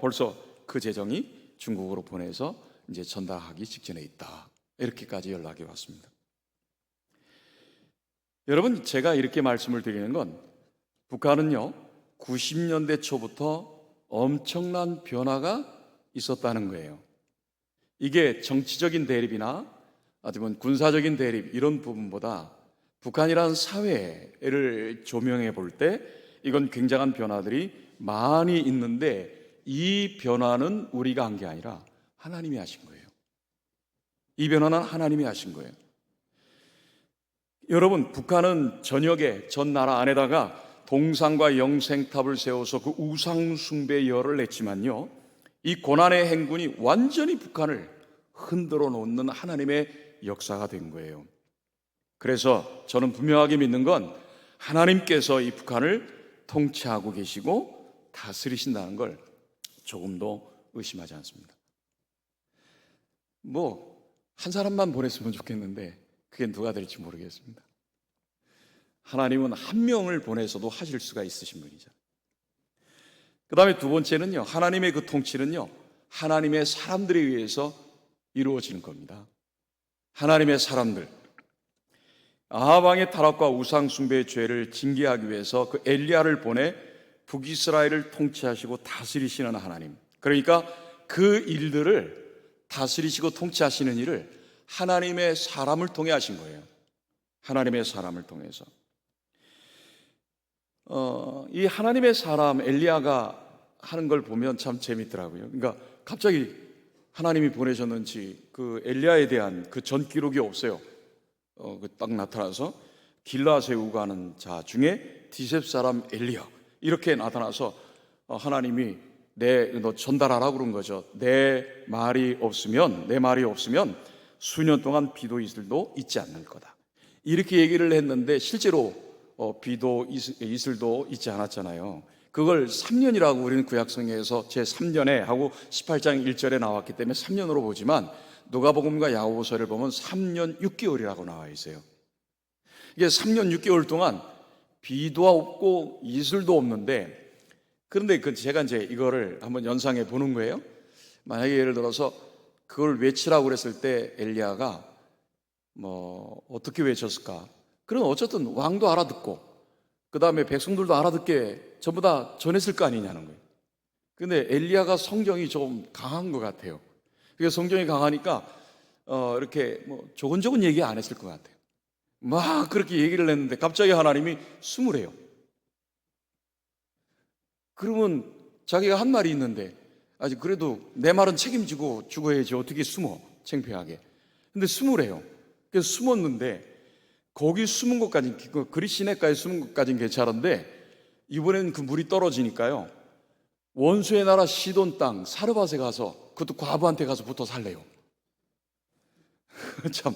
벌써 그 재정이 중국으로 보내서 이제 전달하기 직전에 있다. 이렇게까지 연락이 왔습니다. 여러분, 제가 이렇게 말씀을 드리는 건 북한은요 90년대 초부터 엄청난 변화가 있었다는 거예요. 이게 정치적인 대립이나 아니면 군사적인 대립 이런 부분보다 북한이라는 사회를 조명해 볼 때 이건 굉장한 변화들이 많이 있는데 이 변화는 우리가 한 게 아니라 하나님이 하신 거예요. 이 변화는 하나님이 하신 거예요. 여러분, 북한은 전역에 전 나라 안에다가 동상과 영생탑을 세워서 그 우상 숭배 열을 냈지만요 이 고난의 행군이 완전히 북한을 흔들어 놓는 하나님의 역사가 된 거예요. 그래서 저는 분명하게 믿는 건 하나님께서 이 북한을 통치하고 계시고 다스리신다는 걸 조금도 의심하지 않습니다. 한 사람만 보냈으면 좋겠는데 그게 누가 될지 모르겠습니다. 하나님은 한 명을 보내서도 하실 수가 있으신 분이잖아요. 그 다음에 두 번째는요, 하나님의 그 통치는요, 하나님의 사람들에 의해서 이루어지는 겁니다. 하나님의 사람들, 아합 왕의 타락과 우상 숭배의 죄를 징계하기 위해서 그 엘리야를 보내 북이스라엘을 통치하시고 다스리시는 하나님. 그러니까 그 일들을 다스리시고 통치하시는 일을 하나님의 사람을 통해 하신 거예요. 하나님의 사람을 통해서. 이 하나님의 사람 엘리야가 하는 걸 보면 참 재밌더라고요. 그러니까 갑자기 하나님이 보내셨는지 그 엘리야에 대한 그 전 기록이 없어요. 딱 나타나서 길라앗에 우가는 자 중에 디셉 사람 엘리야 이렇게 나타나서 하나님이 너 전달하라고 그런 거죠. 내 말이 없으면 수년 동안 비도 이슬도 있지 않을 거다. 이렇게 얘기를 했는데 실제로 비도 이슬도 있지 않았잖아요. 그걸 3년이라고 우리는 구약성경에서 제3년에 하고 18장 1절에 나왔기 때문에 3년으로 보지만 누가복음과 야고보서를 보면 3년 6개월이라고 나와 있어요. 이게 3년 6개월 동안 비도 없고 이슬도 없는데, 그런데 제가 이제 이거를 한번 연상해 보는 거예요. 만약에 예를 들어서 그걸 외치라고 그랬을 때 엘리야가 어떻게 외쳤을까? 그럼 어쨌든 왕도 알아듣고 그 다음에 백성들도 알아듣게 전부 다 전했을 거 아니냐는 거예요. 근데 엘리야가 성경이 좀 강한 것 같아요. 그래서 성경이 강하니까 이렇게 조곤조곤 얘기 안 했을 것 같아요. 막 그렇게 얘기를 했는데 갑자기 하나님이 숨으래요. 그러면 자기가 한 말이 있는데 아직 그래도 내 말은 책임지고 죽어야지 어떻게 숨어, 창피하게. 근데 숨으래요. 그래서 숨었는데 거기 숨은 것까지, 그리시네가에 숨은 것까지는 괜찮은데 이번엔 그 물이 떨어지니까요, 원수의 나라 시돈 땅 사르밧에 가서, 그것도 과부한테 가서 붙어 살래요. 참,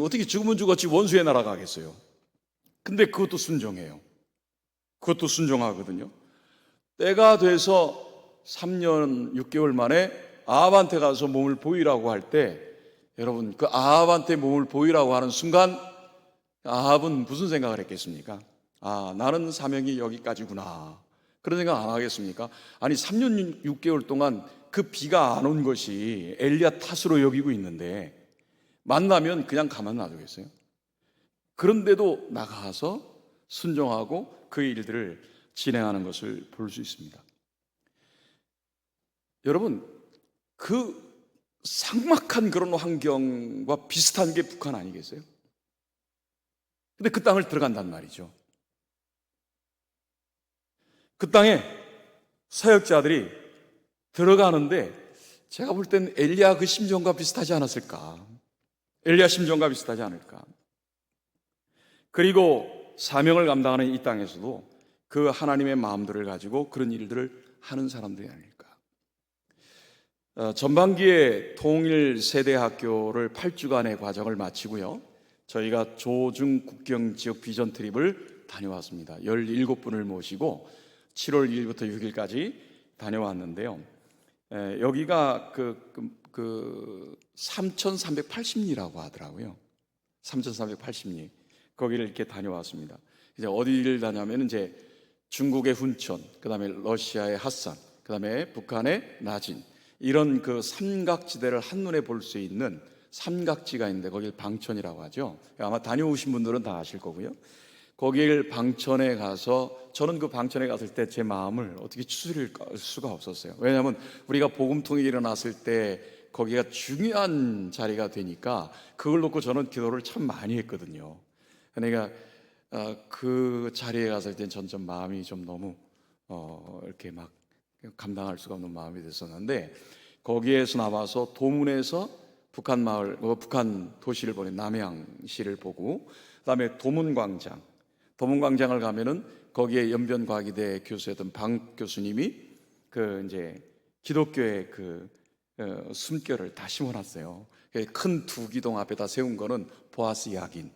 어떻게 죽으면 죽었지 원수의 나라 가겠어요. 근데 그것도 순종해요. 그것도 순종하거든요. 때가 돼서 3년 6개월 만에 아합한테 가서 몸을 보이라고 할 때, 여러분 그 아합한테 몸을 보이라고 하는 순간 아합은 무슨 생각을 했겠습니까? 나는 사명이 여기까지구나, 그런 생각 안 하겠습니까? 아니 3년 6개월 동안 그 비가 안 온 것이 엘리야 탓으로 여기고 있는데 만나면 그냥 가만 놔두겠어요? 그런데도 나가서 순종하고 그 일들을 진행하는 것을 볼 수 있습니다. 여러분, 그 삭막한 그런 환경과 비슷한 게 북한 아니겠어요? 근데 그 땅을 들어간단 말이죠. 그 땅에 사역자들이 들어가는데 제가 볼 땐 엘리야 그 심정과 비슷하지 않았을까? 엘리야 심정과 비슷하지 않을까? 그리고 사명을 감당하는 이 땅에서도 그 하나님의 마음들을 가지고 그런 일들을 하는 사람들이 아닐까? 전반기에 통일 세대학교를 8주간의 과정을 마치고요, 저희가 조중 국경 지역 비전 트립을 다녀왔습니다. 17분을 모시고 7월 2일부터 6일까지 다녀왔는데요. 여기가 3,380리라고 하더라고요. 3,380리. 거기를 이렇게 다녀왔습니다. 이제 어디를 다녀면 이제 중국의 훈천, 그 다음에 러시아의 핫산, 그 다음에 북한의 나진, 이런 그 삼각지대를 한눈에 볼 수 있는 삼각지가 있는데 거길 방천이라고 하죠. 아마 다녀오신 분들은 다 아실 거고요. 거길 방천에 가서, 저는 그 방천에 갔을 때 제 마음을 어떻게 추스릴 수가 없었어요. 왜냐하면 우리가 복음통일이 일어났을 때 거기가 중요한 자리가 되니까 그걸 놓고 저는 기도를 참 많이 했거든요. 그러니까 그 자리에 갔을 때 전 좀 마음이 좀 너무 이렇게 막 감당할 수가 없는 마음이 됐었는데, 거기에서 나와서 도문에서 북한 마을, 북한 도시를 보는 남양시를 보고, 그다음에 도문광장을 가면은 거기에 연변과기대 교수였던 방 교수님이 이제 기독교의 숨결을 다 심어놨어요. 큰 두 기둥 앞에다 세운 거는 보아스 야긴,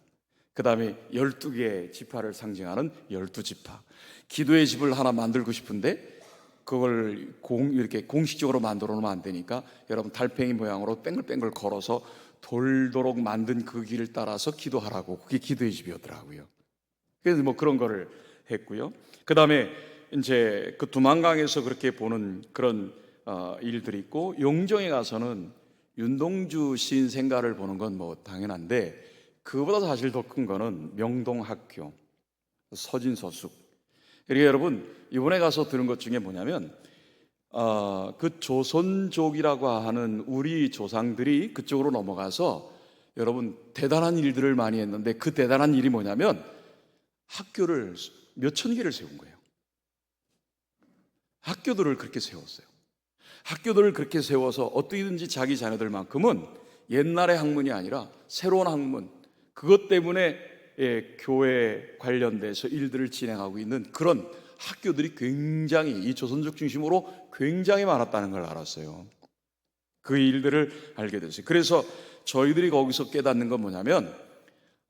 그 다음에 12개의 지파를 상징하는 12지파. 기도의 집을 하나 만들고 싶은데 그걸 이렇게 공식적으로 만들어 놓으면 안 되니까 여러분 달팽이 모양으로 뺑글뺑글 걸어서 돌도록 만든 그 길을 따라서 기도하라고, 그게 기도의 집이었더라고요. 그래서 뭐 그런 거를 했고요. 그 다음에 이제 그 두만강에서 그렇게 보는 그런 일들이 있고, 용정에 가서는 윤동주 시인 생가를 보는 건 뭐 당연한데, 그보다 사실 더 큰 거는 명동학교, 서진서숙. 그리고 여러분 이번에 가서 들은 것 중에 뭐냐면 그 조선족이라고 하는 우리 조상들이 그쪽으로 넘어가서 여러분 대단한 일들을 많이 했는데, 그 대단한 일이 뭐냐면 학교를 몇천 개를 세운 거예요. 학교들을 그렇게 세웠어요. 학교들을 그렇게 세워서 어떻게든지 자기 자녀들만큼은 옛날의 학문이 아니라 새로운 학문, 그것 때문에 교회 관련돼서 일들을 진행하고 있는 그런 학교들이 굉장히 이 조선족 중심으로 굉장히 많았다는 걸 알았어요. 그 일들을 알게 됐어요. 그래서 저희들이 거기서 깨닫는 건 뭐냐면,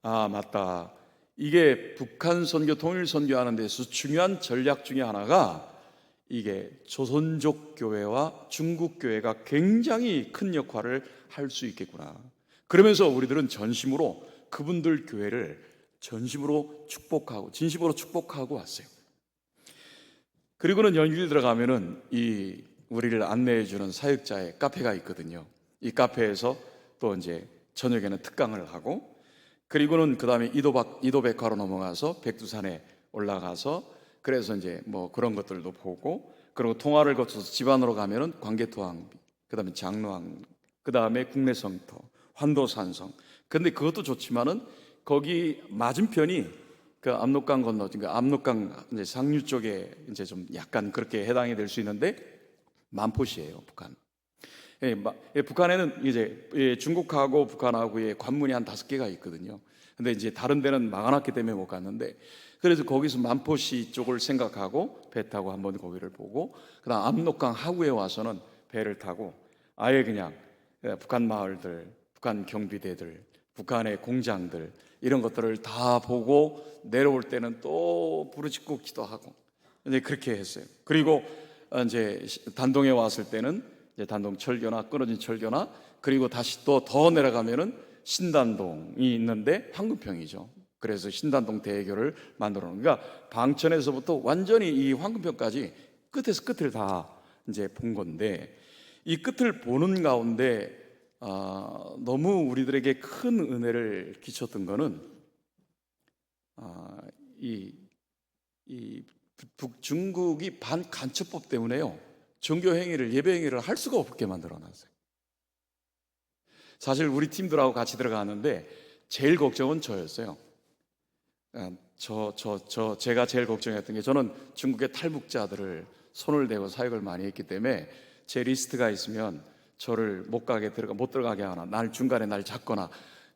맞다, 이게 북한 선교, 통일 선교하는 데서 중요한 전략 중에 하나가 이게 조선족 교회와 중국 교회가 굉장히 큰 역할을 할 수 있겠구나. 그러면서 우리들은 전심으로 그분들 교회를 전심으로 축복하고 진심으로 축복하고 왔어요. 그리고는 연휴일 들어가면은 이 우리를 안내해 주는 사역자의 카페가 있거든요. 이 카페에서 또 이제 저녁에는 특강을 하고, 그리고는 그 다음에 이도백화로 넘어가서 백두산에 올라가서 그래서 이제 뭐 그런 것들도 보고, 그리고 통화를 거쳐서 집안으로 가면은 광개토항, 그 다음에 장로항, 그 다음에 국내성터, 환도산성. 근데 그것도 좋지만은 거기 맞은편이 그 압록강 건너, 그러니까 압록강 이제 상류 쪽에 이제 좀 약간 그렇게 해당이 될 수 있는데 만포시예요, 북한. 북한에는 이제 중국하고 북한하고의 관문이 한 5개가 있거든요. 근데 이제 다른 데는 막아놨기 때문에 못 갔는데, 그래서 거기서 만포시 쪽을 생각하고 배 타고 한번 거기를 보고, 그다음 압록강 하구에 와서는 배를 타고 아예 그냥 북한 마을들, 북한 경비대들, 북한의 공장들 이런 것들을 다 보고 내려올 때는 또 부르짖고 기도하고 이제 그렇게 했어요. 그리고 이제 단동에 왔을 때는 이제 단동 철교나 끊어진 철교나, 그리고 다시 또 더 내려가면은 신단동이 있는데 황금평이죠. 그래서 신단동 대교를 만들어 놓은, 그러니까 방천에서부터 완전히 이 황금평까지 끝에서 끝을 다 이제 본 건데, 이 끝을 보는 가운데 너무 우리들에게 큰 은혜를 끼쳤던 거는 이 북중국이 반간첩법 때문에요, 종교 행위를, 예배 행위를 할 수가 없게 만들어 놨어요. 사실 우리 팀들하고 같이 들어가는데 제일 걱정은 저였어요. 제가 제일 걱정했던 게, 저는 중국의 탈북자들을 손을 대고 사역을 많이 했기 때문에 제 리스트가 있으면 저를 못 들어가게 하거나 날 중간에 날 잡거나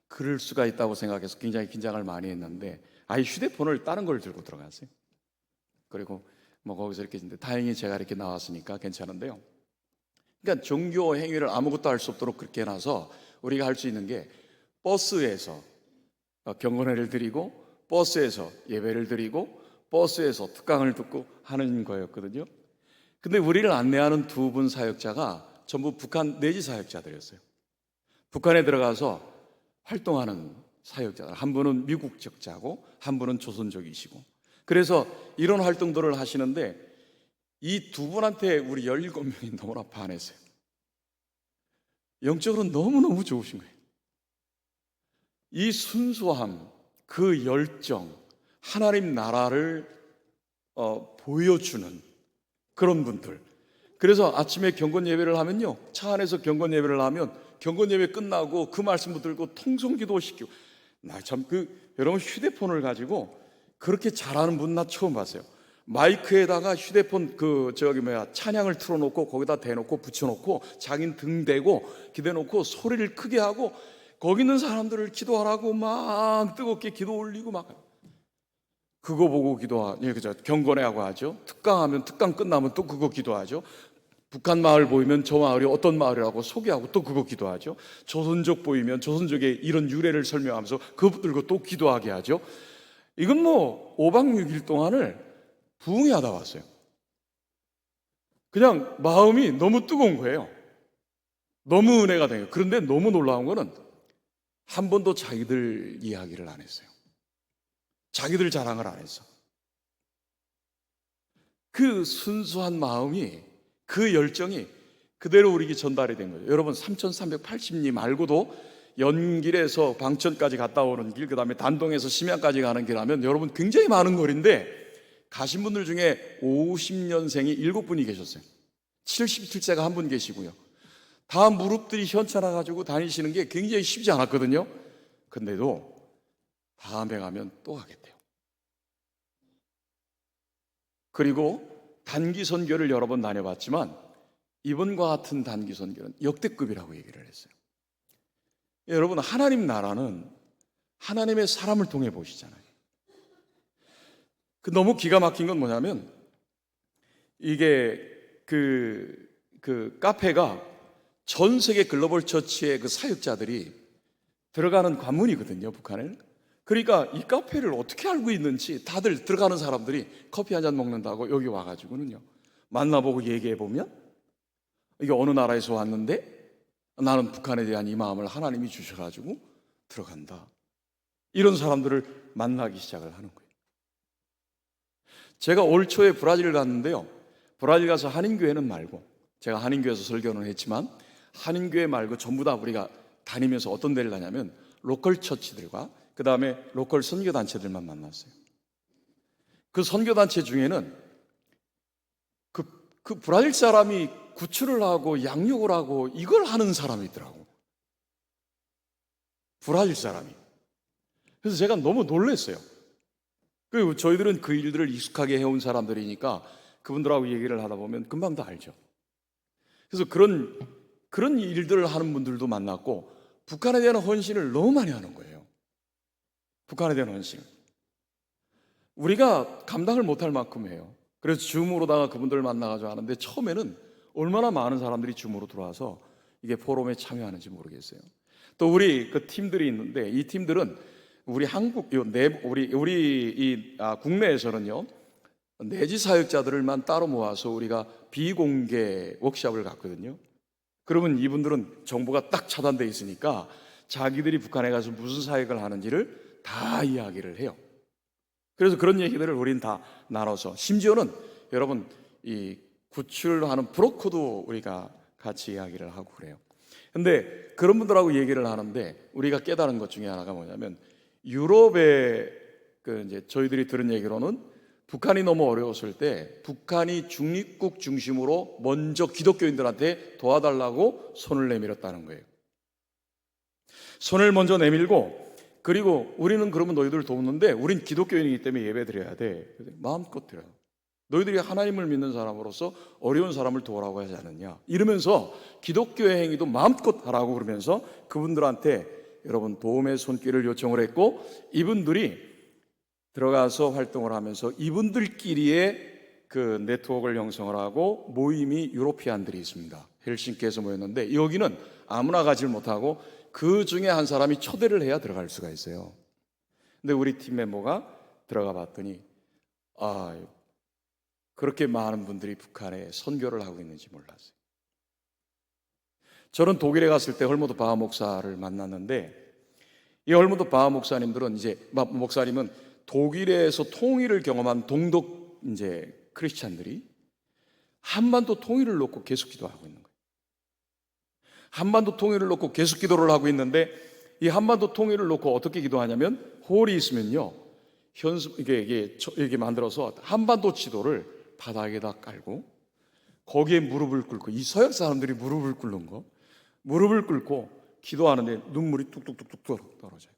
그럴 수가 있다고 생각해서 굉장히 긴장을 많이 했는데, 아예 휴대폰을 다른 걸 들고 들어갔어요. 그리고 뭐 거기서 이렇게 있는데 다행히 제가 이렇게 나왔으니까 괜찮은데요. 그러니까 종교 행위를 아무것도 할 수 없도록 그렇게 해놔서 우리가 할 수 있는 게 버스에서 경건회를 드리고, 버스에서 예배를 드리고, 버스에서 특강을 듣고 하는 거였거든요. 근데 우리를 안내하는 두 분 사역자가 전부 북한 내지 사역자들이었어요. 북한에 들어가서 활동하는 사역자들, 한 분은 미국적자고 한 분은 조선족이시고, 그래서 이런 활동들을 하시는데 이 두 분한테 우리 17명이 너무나 반했어요. 영적으로 너무너무 좋으신 거예요. 이 순수함, 그 열정, 하나님 나라를 보여주는 그런 분들. 그래서 아침에 경건 예배를 하면요, 차 안에서 경건 예배를 하면 경건 예배 끝나고 그 말씀 붙들고 통성기도 시키고, 나 참 여러분 휴대폰을 가지고 그렇게 잘하는 분 나 처음 봤어요. 마이크에다가 휴대폰 찬양을 틀어놓고 거기다 대놓고 붙여놓고 자기는 등 대고 기대놓고 소리를 크게 하고 거기 있는 사람들을 기도하라고 막 뜨겁게 기도 올리고 막 그거 보고 그죠? 경건회하고 하죠. 특강하면 특강 끝나면 또 그거 기도하죠. 북한 마을 보이면 저 마을이 어떤 마을이라고 소개하고 또 그거 기도하죠. 조선족 보이면 조선족의 이런 유래를 설명하면서 그거 들고 또 기도하게 하죠. 이건 뭐 5박 6일 동안을 부흥회하다 왔어요. 그냥 마음이 너무 뜨거운 거예요. 너무 은혜가 돼요. 그런데 너무 놀라운 거는 한 번도 자기들 이야기를 안 했어요. 자기들 자랑을 안 했어. 그 순수한 마음이, 그 열정이 그대로 우리에게 전달이 된 거죠. 여러분 3380리 말고도 연길에서 광천까지 갔다 오는 길, 그 다음에 단동에서 심양까지 가는 길 하면 여러분 굉장히 많은 거리인데 가신 분들 중에 50년생이 7분이 계셨어요. 77세가 한 분 계시고요. 다 무릎들이 현찮아 가지고 다니시는 게 굉장히 쉽지 않았거든요. 근데도 다음에 가면 또 가겠대요. 그리고 단기 선교를 여러 번 다녀봤지만 이번과 같은 단기 선교는 역대급이라고 얘기를 했어요. 여러분, 하나님 나라는 하나님의 사람을 통해 보시잖아요. 너무 기가 막힌 건 뭐냐면 이게 그 카페가 전 세계 글로벌 처치의 그 사역자들이 들어가는 관문이거든요, 북한을. 그러니까 이 카페를 어떻게 알고 있는지 다들 들어가는 사람들이 커피 한 잔 먹는다고 여기 와가지고는요, 만나보고 얘기해보면 이게 어느 나라에서 왔는데 나는 북한에 대한 이 마음을 하나님이 주셔가지고 들어간다. 이런 사람들을 만나기 시작을 하는 거예요. 제가 올 초에 브라질을 갔는데요, 브라질 가서 한인교회는 말고, 제가 한인교회에서 설교는 했지만 한인교회 말고 전부 다 우리가 다니면서 어떤 데를 가냐면 로컬 처치들과 그 다음에 로컬 선교단체들만 만났어요. 그 선교단체 중에는 그 브라질 사람이 구출을 하고 양육을 하고 이걸 하는 사람이 있더라고. 브라질 사람이. 그래서 제가 너무 놀랐어요. 그리고 저희들은 그 일들을 익숙하게 해온 사람들이니까 그분들하고 얘기를 하다 보면 금방 다 알죠. 그래서 그런 일들을 하는 분들도 만났고 북한에 대한 헌신을 너무 많이 하는 거예요. 북한에 대한 헌신을 우리가 감당을 못할 만큼 해요. 그래서 줌으로다가 그분들을 만나가지고 하는데 처음에는 얼마나 많은 사람들이 줌으로 들어와서 이게 포럼에 참여하는지 모르겠어요. 또 우리 그 팀들이 있는데 이 팀들은 우리 한국 국내에서는요, 내지 사역자들만 따로 모아서 우리가 비공개 워크숍을 갔거든요. 그러면 이분들은 정보가 딱 차단되어 있으니까 자기들이 북한에 가서 무슨 사역을 하는지를 다 이야기를 해요. 그래서 그런 얘기들을 우린 다 나눠서, 심지어는 여러분 이 구출하는 브로커도 우리가 같이 이야기를 하고 그래요. 근데 그런 분들하고 얘기를 하는데 우리가 깨달은 것 중에 하나가 뭐냐면, 유럽에 이제 저희들이 들은 얘기로는 북한이 너무 어려웠을 때 북한이 중립국 중심으로 먼저 기독교인들한테 도와달라고 손을 내밀었다는 거예요. 손을 먼저 내밀고, 그리고 우리는 그러면 너희들 돕는데 우린 기독교인이기 때문에 예배 드려야 돼. 마음껏 드려요. 너희들이 하나님을 믿는 사람으로서 어려운 사람을 도우라고 하지 않느냐, 이러면서 기독교의 행위도 마음껏 하라고 그러면서 그분들한테 여러분 도움의 손길을 요청을 했고, 이분들이 들어가서 활동을 하면서 이분들끼리의 그 네트워크를 형성을 하고 모임이 유로피안들이 있습니다. 헬싱키에서 모였는데 여기는 아무나 가지 못하고 그 중에 한 사람이 초대를 해야 들어갈 수가 있어요. 근데 우리 팀 멤버가 들어가 봤더니 그렇게 많은 분들이 북한에 선교를 하고 있는지 몰랐어요. 저는 독일에 갔을 때 헐모드 바하 목사를 만났는데, 이 헐모드 바하 목사님들은 목사님은 독일에서 통일을 경험한 동독 이제 크리스찬들이 한반도 통일을 놓고 계속 기도하고 있는 거예요. 한반도 통일을 놓고 계속 기도를 하고 있는데, 이 한반도 통일을 놓고 어떻게 기도하냐면, 홀이 있으면요, 이게 만들어서 한반도 지도를 바닥에다 깔고 거기에 무릎을 꿇고, 이 서양 사람들이 무릎을 꿇는 거, 무릎을 꿇고 기도하는데 눈물이 뚝뚝뚝뚝 떨어져요.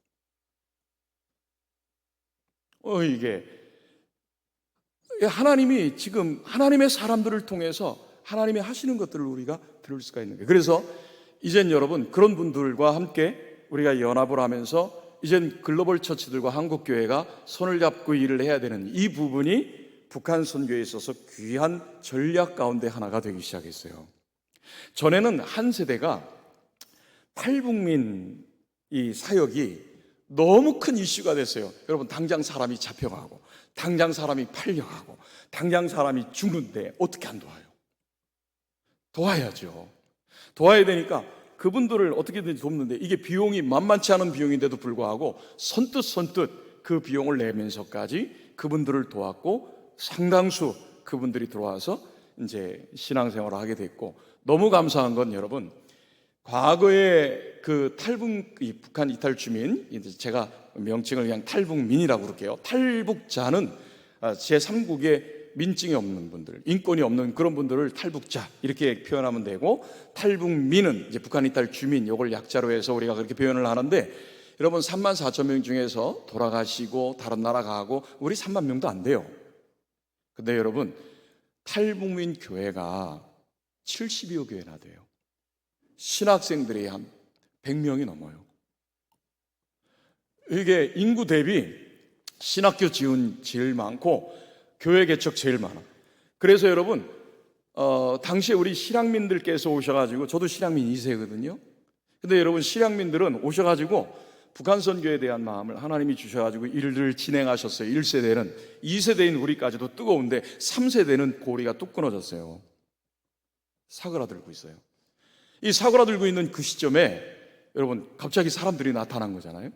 이게 하나님이 지금 하나님의 사람들을 통해서 하나님이 하시는 것들을 우리가 들을 수가 있는 거예요. 그래서 이젠 여러분 그런 분들과 함께 우리가 연합을 하면서 이젠 글로벌 처치들과 한국교회가 손을 잡고 일을 해야 되는 이 부분이 북한 선교에 있어서 귀한 전략 가운데 하나가 되기 시작했어요. 전에는 한 세대가 탈북민 이 사역이 너무 큰 이슈가 됐어요. 여러분, 당장 사람이 잡혀가고, 당장 사람이 팔려가고, 당장 사람이 죽는데 어떻게 안 도와요? 도와야죠. 도와야 되니까 그분들을 어떻게든지 돕는데, 이게 비용이 만만치 않은 비용인데도 불구하고 선뜻 그 비용을 내면서까지 그분들을 도왔고, 상당수 그분들이 들어와서 이제 신앙생활을 하게 됐고, 너무 감사한 건 여러분, 과거에 그 북한 이탈 주민, 제가 명칭을 그냥 탈북민이라고 그럴게요. 탈북자는 제3국의 민증이 없는 분들, 인권이 없는 그런 분들을 탈북자 이렇게 표현하면 되고, 탈북민은 이제 북한 이탈 주민, 이걸 약자로 해서 우리가 그렇게 표현을 하는데, 여러분 3만 4천 명 중에서 돌아가시고 다른 나라 가고 우리 3만 명도 안 돼요. 근데 여러분, 탈북민 교회가 70여 교회나 돼요. 신학생들이 한 100명이 넘어요. 이게 인구 대비 신학교 지원 제일 많고 교회 개척 제일 많아. 그래서 여러분, 당시에 우리 실향민들께서 오셔가지고, 저도 실향민 2세거든요. 근데 여러분, 실향민들은 오셔가지고 북한 선교에 대한 마음을 하나님이 주셔가지고 일을 진행하셨어요. 1세대는. 2세대인 우리까지도 뜨거운데 3세대는 고리가 뚝 끊어졌어요. 사그라들고 있어요. 이 사그라들고 있는 그 시점에 여러분, 갑자기 사람들이 나타난 거잖아요.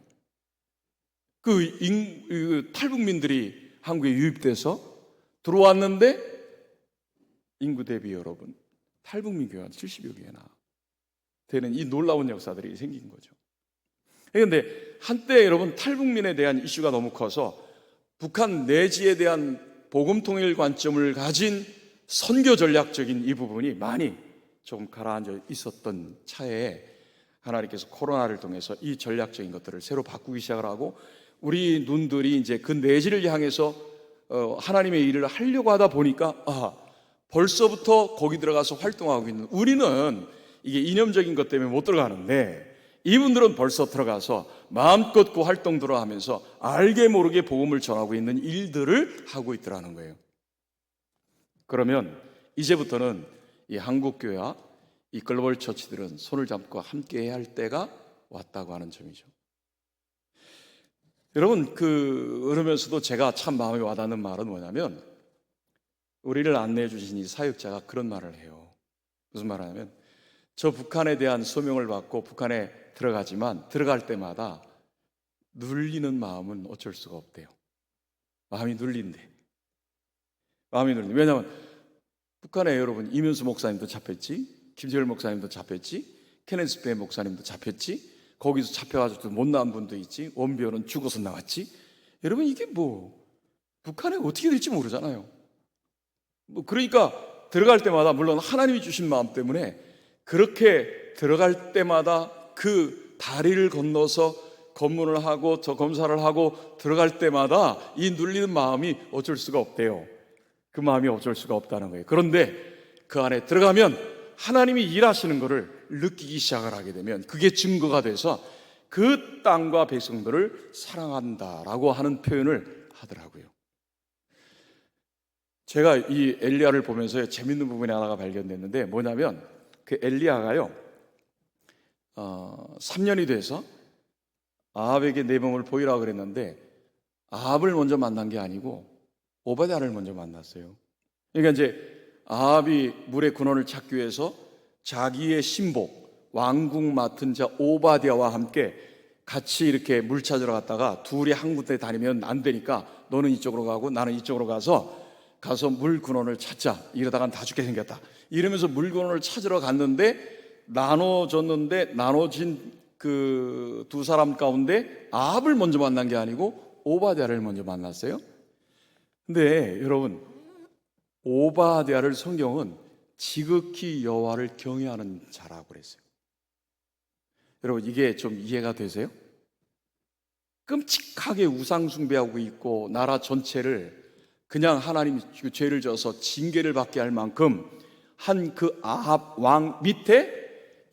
그 탈북민들이 한국에 유입돼서 들어왔는데, 인구 대비 여러분, 탈북민 교회가 70여 개나 되는 이 놀라운 역사들이 생긴 거죠. 그런데 한때 여러분, 탈북민에 대한 이슈가 너무 커서 북한 내지에 대한 복음 통일 관점을 가진 선교 전략적인 이 부분이 많이 좀 가라앉아 있었던 차에, 하나님께서 코로나를 통해서 이 전략적인 것들을 새로 바꾸기 시작을 하고, 우리 눈들이 이제 그 내지를 향해서 하나님의 일을 하려고 하다 보니까, 벌써부터 거기 들어가서 활동하고 있는 우리는 이게 이념적인 것 때문에 못 들어가는데, 이분들은 벌써 들어가서 마음껏 그 활동들을 하면서 알게 모르게 복음을 전하고 있는 일들을 하고 있더라는 거예요. 그러면 이제부터는 이 한국교회와 이 글로벌 처치들은 손을 잡고 함께 해야 할 때가 왔다고 하는 점이죠. 여러분, 그러면서도 제가 참 마음에 와닿는 말은 뭐냐면, 우리를 안내해 주신 이 사역자가 그런 말을 해요. 무슨 말을 하냐면, 저 북한에 대한 소명을 받고 북한에 들어가지만 들어갈 때마다 눌리는 마음은 어쩔 수가 없대요. 마음이 눌린대. 왜냐하면 북한에 여러분, 이면수 목사님도 잡혔지, 김재열 목사님도 잡혔지, 케네스 베 목사님도 잡혔지, 거기서 잡혀가지고 못 나온 분도 있지, 원비어는 죽어서 나왔지. 여러분, 이게 북한에 어떻게 될지 모르잖아요. 그러니까 들어갈 때마다, 물론 하나님이 주신 마음 때문에 그렇게 들어갈 때마다 그 다리를 건너서 검문을 하고 저 검사를 하고 들어갈 때마다 이 눌리는 마음이 어쩔 수가 없대요. 그 마음이 어쩔 수가 없다는 거예요. 그런데 그 안에 들어가면 하나님이 일하시는 것을 느끼기 시작을 하게 되면 그게 증거가 돼서 그 땅과 백성들을 사랑한다라고 하는 표현을 하더라고요. 제가 이 엘리야를 보면서 재밌는 부분이 하나가 발견됐는데, 뭐냐면 그 엘리야가요, 3년이 돼서 아합에게 내 몸을 보이라 그랬는데, 아합을 먼저 만난 게 아니고 오바댜를 먼저 만났어요. 그러니까 이제 아합이 물의 근원을 찾기 위해서 자기의 신복, 왕국 맡은 자 오바댜와 함께 같이 이렇게 물 찾으러 갔다가 둘이 한 군데 다니면 안 되니까 너는 이쪽으로 가고 나는 이쪽으로 가서 물 근원을 찾자. 이러다간 다 죽게 생겼다. 이러면서 물 근원을 찾으러 갔는데, 나눠진 그 두 사람 가운데 아합을 먼저 만난 게 아니고 오바댜를 먼저 만났어요. 근데 여러분, 오바댜를 성경은 지극히 여호와를 경외하는 자라고 그랬어요. 여러분, 이게 좀 이해가 되세요? 끔찍하게 우상 숭배하고 있고 나라 전체를 그냥 하나님이 죄를 져서 징계를 받게 할 만큼 한 그 아합 왕 밑에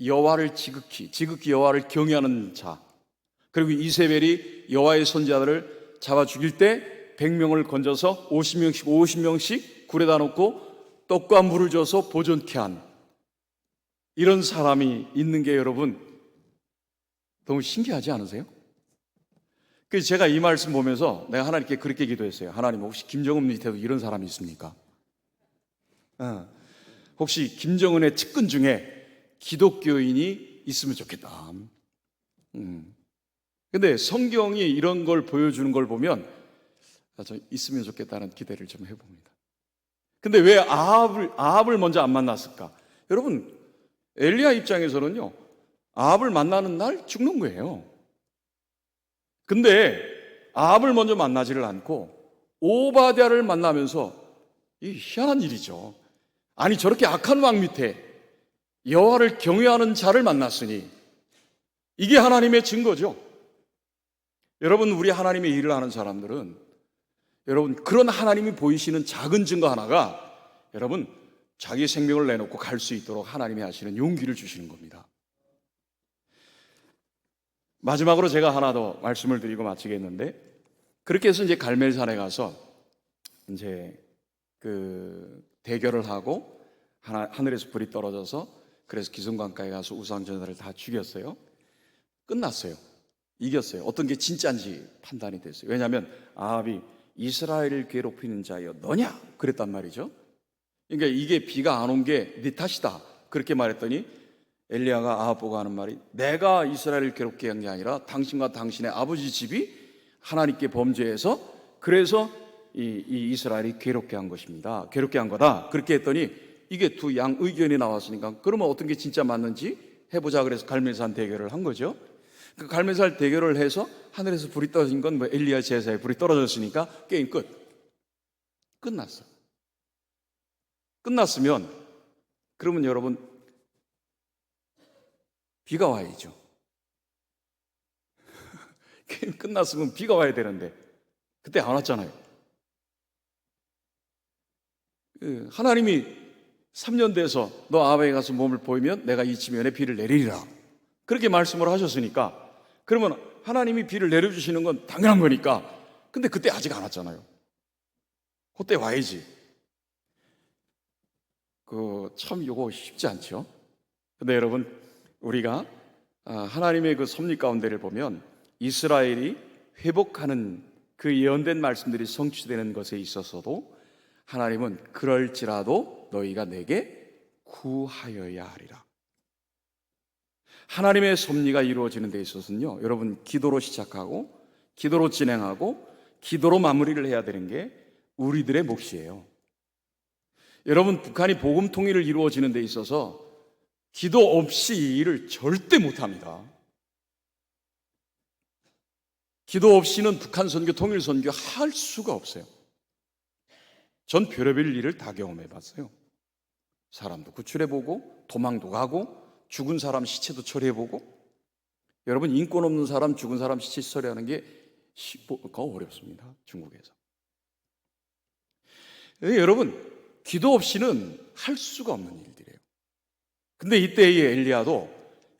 여호와를 지극히 여호와를 경외하는 자, 그리고 이세벨이 여호와의 선지자들을 잡아 죽일 때 100명을 건져서 50명씩 굴에다 놓고 떡과 물을 줘서 보존케 한 이런 사람이 있는 게 여러분 너무 신기하지 않으세요? 그래서 제가 이 말씀 보면서 내가 하나님께 그렇게 기도했어요. 하나님, 혹시 김정은 밑에도 이런 사람이 있습니까? 혹시 김정은의 측근 중에 기독교인이 있으면 좋겠다. 근데 성경이 이런 걸 보여주는 걸 보면 저 있으면 좋겠다는 기대를 좀 해봅니다. 근데 왜 아합을 먼저 안 만났을까? 여러분, 엘리야 입장에서는요, 아합을 만나는 날 죽는 거예요. 근데 아합을 먼저 만나지를 않고 오바댜를 만나면서, 이 희한한 일이죠. 아니, 저렇게 악한 왕 밑에 여호와를 경외하는 자를 만났으니 이게 하나님의 증거죠. 여러분, 우리 하나님의 일을 하는 사람들은 여러분, 그런 하나님이 보이시는 작은 증거 하나가 여러분, 자기 생명을 내놓고 갈 수 있도록 하나님이 하시는 용기를 주시는 겁니다. 마지막으로 제가 하나 더 말씀을 드리고 마치겠는데, 그렇게 해서 이제 갈멜산에 가서 이제 그 대결을 하고 하늘에서 불이 떨어져서, 그래서 기슭강가에 가서 우상전사를 다 죽였어요. 끝났어요. 이겼어요. 어떤 게 진짜인지 판단이 됐어요. 왜냐하면 아합이 이스라엘을 괴롭히는 자여 너냐? 그랬단 말이죠. 그러니까 이게 비가 안 온 게 네 탓이다, 그렇게 말했더니 엘리야가 아합 보고 하는 말이, 내가 이스라엘을 괴롭게 한 게 아니라 당신과 당신의 아버지 집이 하나님께 범죄해서 그래서 이 이스라엘이 괴롭게 한 것입니다. 괴롭게 한 거다. 그렇게 했더니 이게 두 양 의견이 나왔으니까 그러면 어떤 게 진짜 맞는지 해보자. 그래서 갈멜산 대결을 한 거죠. 그 갈멜산 대결을 해서 하늘에서 불이 떨어진 건 뭐 엘리야 제사에 불이 떨어졌으니까 게임 끝났어. 끝났으면 그러면 여러분 비가 와야죠. 게임 끝났으면 비가 와야 되는데 그때 안 왔잖아요. 하나님이 3년 돼서 너 아합에 가서 몸을 보이면 내가 이 지면에 비를 내리리라, 그렇게 말씀을 하셨으니까 그러면 하나님이 비를 내려주시는 건 당연한 거니까. 근데 그때 아직 안 왔잖아요. 그때 와야지. 참 이거 쉽지 않죠. 근데 여러분, 우리가 하나님의 그 섭리 가운데를 보면 이스라엘이 회복하는 그 예언된 말씀들이 성취되는 것에 있어서도 하나님은 그럴지라도 너희가 내게 구하여야 하리라. 하나님의 섭리가 이루어지는 데 있어서는요, 여러분, 기도로 시작하고 기도로 진행하고 기도로 마무리를 해야 되는 게 우리들의 몫이에요. 여러분, 북한이 복음 통일을 이루어지는 데 있어서 기도 없이 이 일을 절대 못합니다. 기도 없이는 북한 선교, 통일 선교 할 수가 없어요. 전 별의별 일을 다 경험해 봤어요. 사람도 구출해보고 도망도 가고 죽은 사람 시체도 처리해보고. 여러분, 인권 없는 사람, 죽은 사람 시체 처리하는 게 어렵습니다, 중국에서. 여러분, 기도 없이는 할 수가 없는 일들이에요. 근데 이때의 엘리야도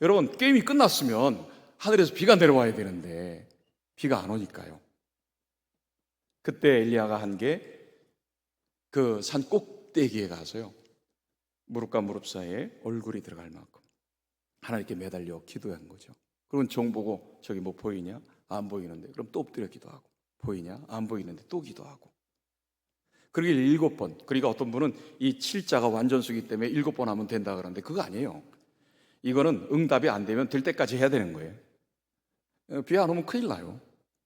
여러분, 게임이 끝났으면 하늘에서 비가 내려와야 되는데 비가 안 오니까요. 그때 엘리야가 한 게 그 산 꼭대기에 가서요, 무릎과 무릎 사이에 얼굴이 들어갈 만큼 하나님께 매달려 기도한 거죠. 그러면 종 보고 저기 뭐 보이냐? 안 보이는데. 그럼 또 엎드려 기도하고. 보이냐? 안 보이는데 또 기도하고. 그러게 7번. 그러니까 어떤 분은 이 7자가 완전수기 때문에 7번 하면 된다 그러는데 그거 아니에요. 이거는 응답이 안 되면 될 때까지 해야 되는 거예요. 비 안 오면 큰일 나요.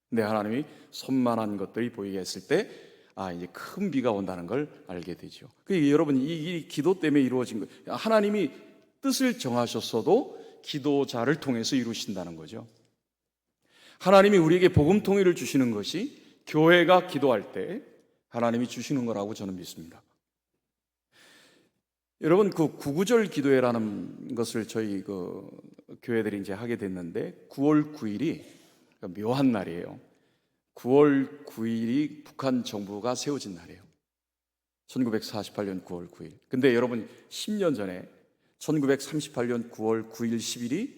근데 하나님이 선만한 것들이 보이게 했을 때 이제 큰 비가 온다는 걸 알게 되죠. 그러니까 여러분, 이 기도 때문에 이루어진 거예요. 하나님이 뜻을 정하셨어도 기도자를 통해서 이루신다는 거죠. 하나님이 우리에게 복음 통일을 주시는 것이 교회가 기도할 때 하나님이 주시는 거라고 저는 믿습니다. 여러분, 그 구구절 기도회라는 것을 저희 그 교회들이 이제 하게 됐는데 9월 9일이 묘한 날이에요. 9월 9일이 북한 정부가 세워진 날이에요. 1948년 9월 9일. 근데 여러분, 10년 전에 1938년 9월 9일 10일이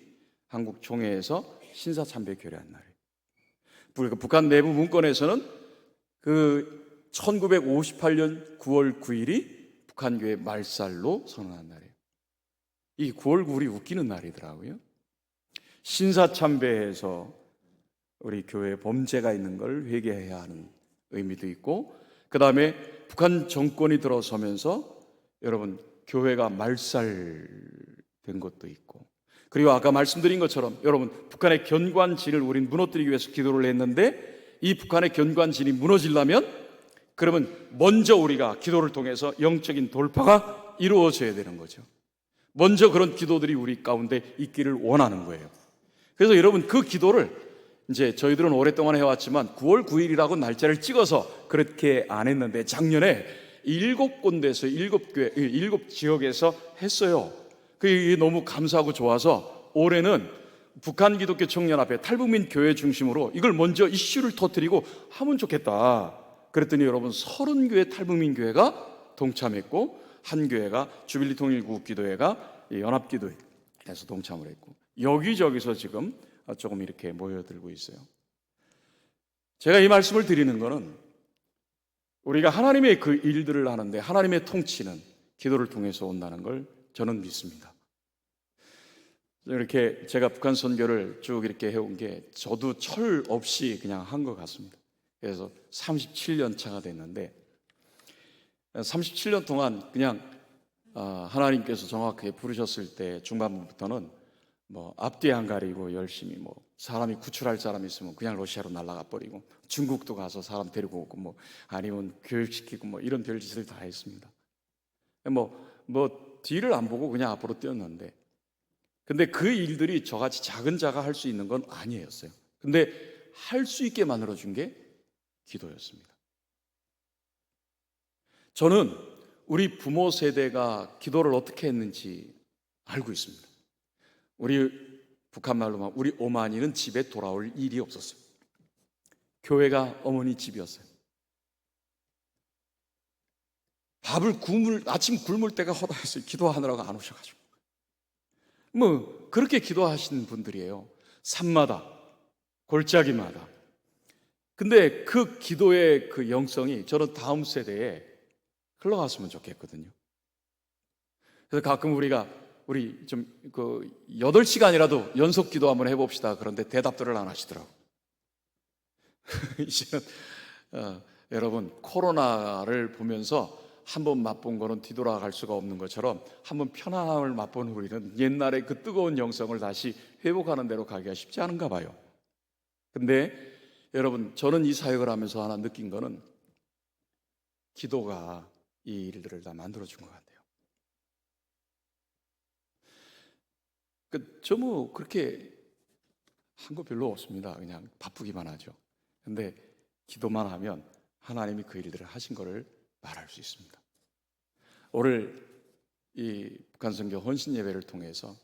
한국 총회에서 신사참배 결의한 날이에요. 북한 내부 문건에서는 그 1958년 9월 9일이 북한교회 말살로 선언한 날이에요. 이 9월 9일이 웃기는 날이더라고요. 신사참배에서 우리 교회에 범죄가 있는 걸 회개해야 하는 의미도 있고, 그 다음에 북한 정권이 들어서면서 여러분 교회가 말살된 것도 있고, 그리고 아까 말씀드린 것처럼 여러분 북한의 견고한 진을 우린 무너뜨리기 위해서 기도를 했는데, 이 북한의 견고한 진이 무너지려면 그러면 먼저 우리가 기도를 통해서 영적인 돌파가 이루어져야 되는 거죠. 먼저 그런 기도들이 우리 가운데 있기를 원하는 거예요. 그래서 여러분 그 기도를 이제 저희들은 오랫동안 해왔지만 9월 9일이라고 날짜를 찍어서 그렇게 안 했는데, 작년에 7군데에서 7교회, 7지역에서 했어요. 그게 너무 감사하고 좋아서 올해는 북한 기독교 청년합회 탈북민 교회 중심으로 이걸 먼저 이슈를 터뜨리고 하면 좋겠다. 그랬더니 여러분 30교회 탈북민 교회가 동참했고, 한 교회가 주빌리 통일구국기도회가 연합기도회에서 동참을 했고, 여기저기서 지금 조금 이렇게 모여들고 있어요. 제가 이 말씀을 드리는 것은 우리가 하나님의 그 일들을 하는데 하나님의 통치는 기도를 통해서 온다는 걸 저는 믿습니다. 이렇게 제가 북한 선교를 쭉 이렇게 해온 게 저도 철 없이 그냥 한 것 같습니다. 그래서 37년 차가 됐는데 37년 동안 그냥 하나님께서 정확하게 부르셨을 때 중반부부터는 뭐 앞뒤 안 가리고 열심히 뭐 사람이 구출할 사람이 있으면 그냥 러시아로 날아가 버리고, 중국도 가서 사람 데리고 오고 뭐 아니면 교육시키고 뭐 이런 별짓을 다 했습니다. 뭐 뒤를 안 보고 그냥 앞으로 뛰었는데, 근데 그 일들이 저같이 작은 자가 할 수 있는 건 아니었어요. 근데 할 수 있게 만들어준 게 기도였습니다. 저는 우리 부모 세대가 기도를 어떻게 했는지 알고 있습니다. 우리 북한 말로만 우리 어머니는 집에 돌아올 일이 없었어요. 교회가 어머니 집이었어요. 아침 굶을 때가 허다했어요. 기도하느라고 안 오셔가지고. 뭐 그렇게 기도하시는 분들이에요. 산마다 골짜기마다. 근데 그 기도의 그 영성이 저는 다음 세대에 흘러갔으면 좋겠거든요. 그래서 가끔 우리 좀 그 8시간이라도 연속 기도 한번 해봅시다. 그런데 대답들을 안 하시더라고. 이제는 여러분 코로나를 보면서 한번 맛본 거는 뒤돌아갈 수가 없는 것처럼 한번 편안함을 맛본 우리는 옛날에 그 뜨거운 영성을 다시 회복하는 대로 가기가 쉽지 않은가 봐요. 근데 여러분 저는 이 사역을 하면서 하나 느낀 거는 기도가 이 일들을 다 만들어준 것 같아요. 저 뭐 그렇게 한 거 별로 없습니다. 그냥 바쁘기만 하죠. 근데 기도만 하면 하나님이 그 일들을 하신 거를 말할 수 있습니다. 오늘 이 북한 선교 헌신 예배를 통해서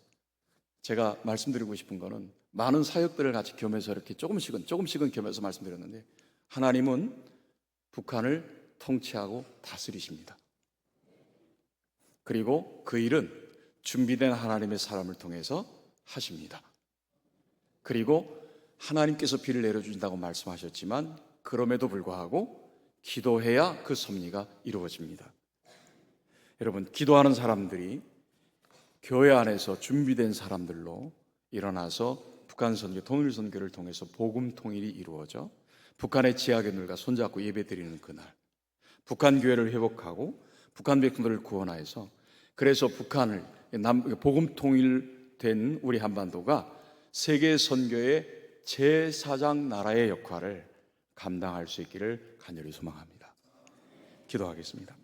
제가 말씀드리고 싶은 거는, 많은 사역들을 같이 겸해서 이렇게 조금씩은 겸해서 말씀드렸는데, 하나님은 북한을 통치하고 다스리십니다. 그리고 그 일은 준비된 하나님의 사람을 통해서 하십니다. 그리고 하나님께서 비를 내려주신다고 말씀하셨지만 그럼에도 불구하고 기도해야 그 섭리가 이루어집니다. 여러분 기도하는 사람들이 교회 안에서 준비된 사람들로 일어나서 북한 선교, 통일 선교를 통해서 복음 통일이 이루어져 북한의 지하견들과 손잡고 예배드리는 그날, 북한 교회를 회복하고 북한 백성들을 구원하여서, 그래서 북한을 복음 통일된 우리 한반도가 세계 선교의 제4장 나라의 역할을 감당할 수 있기를 간절히 소망합니다. 기도하겠습니다.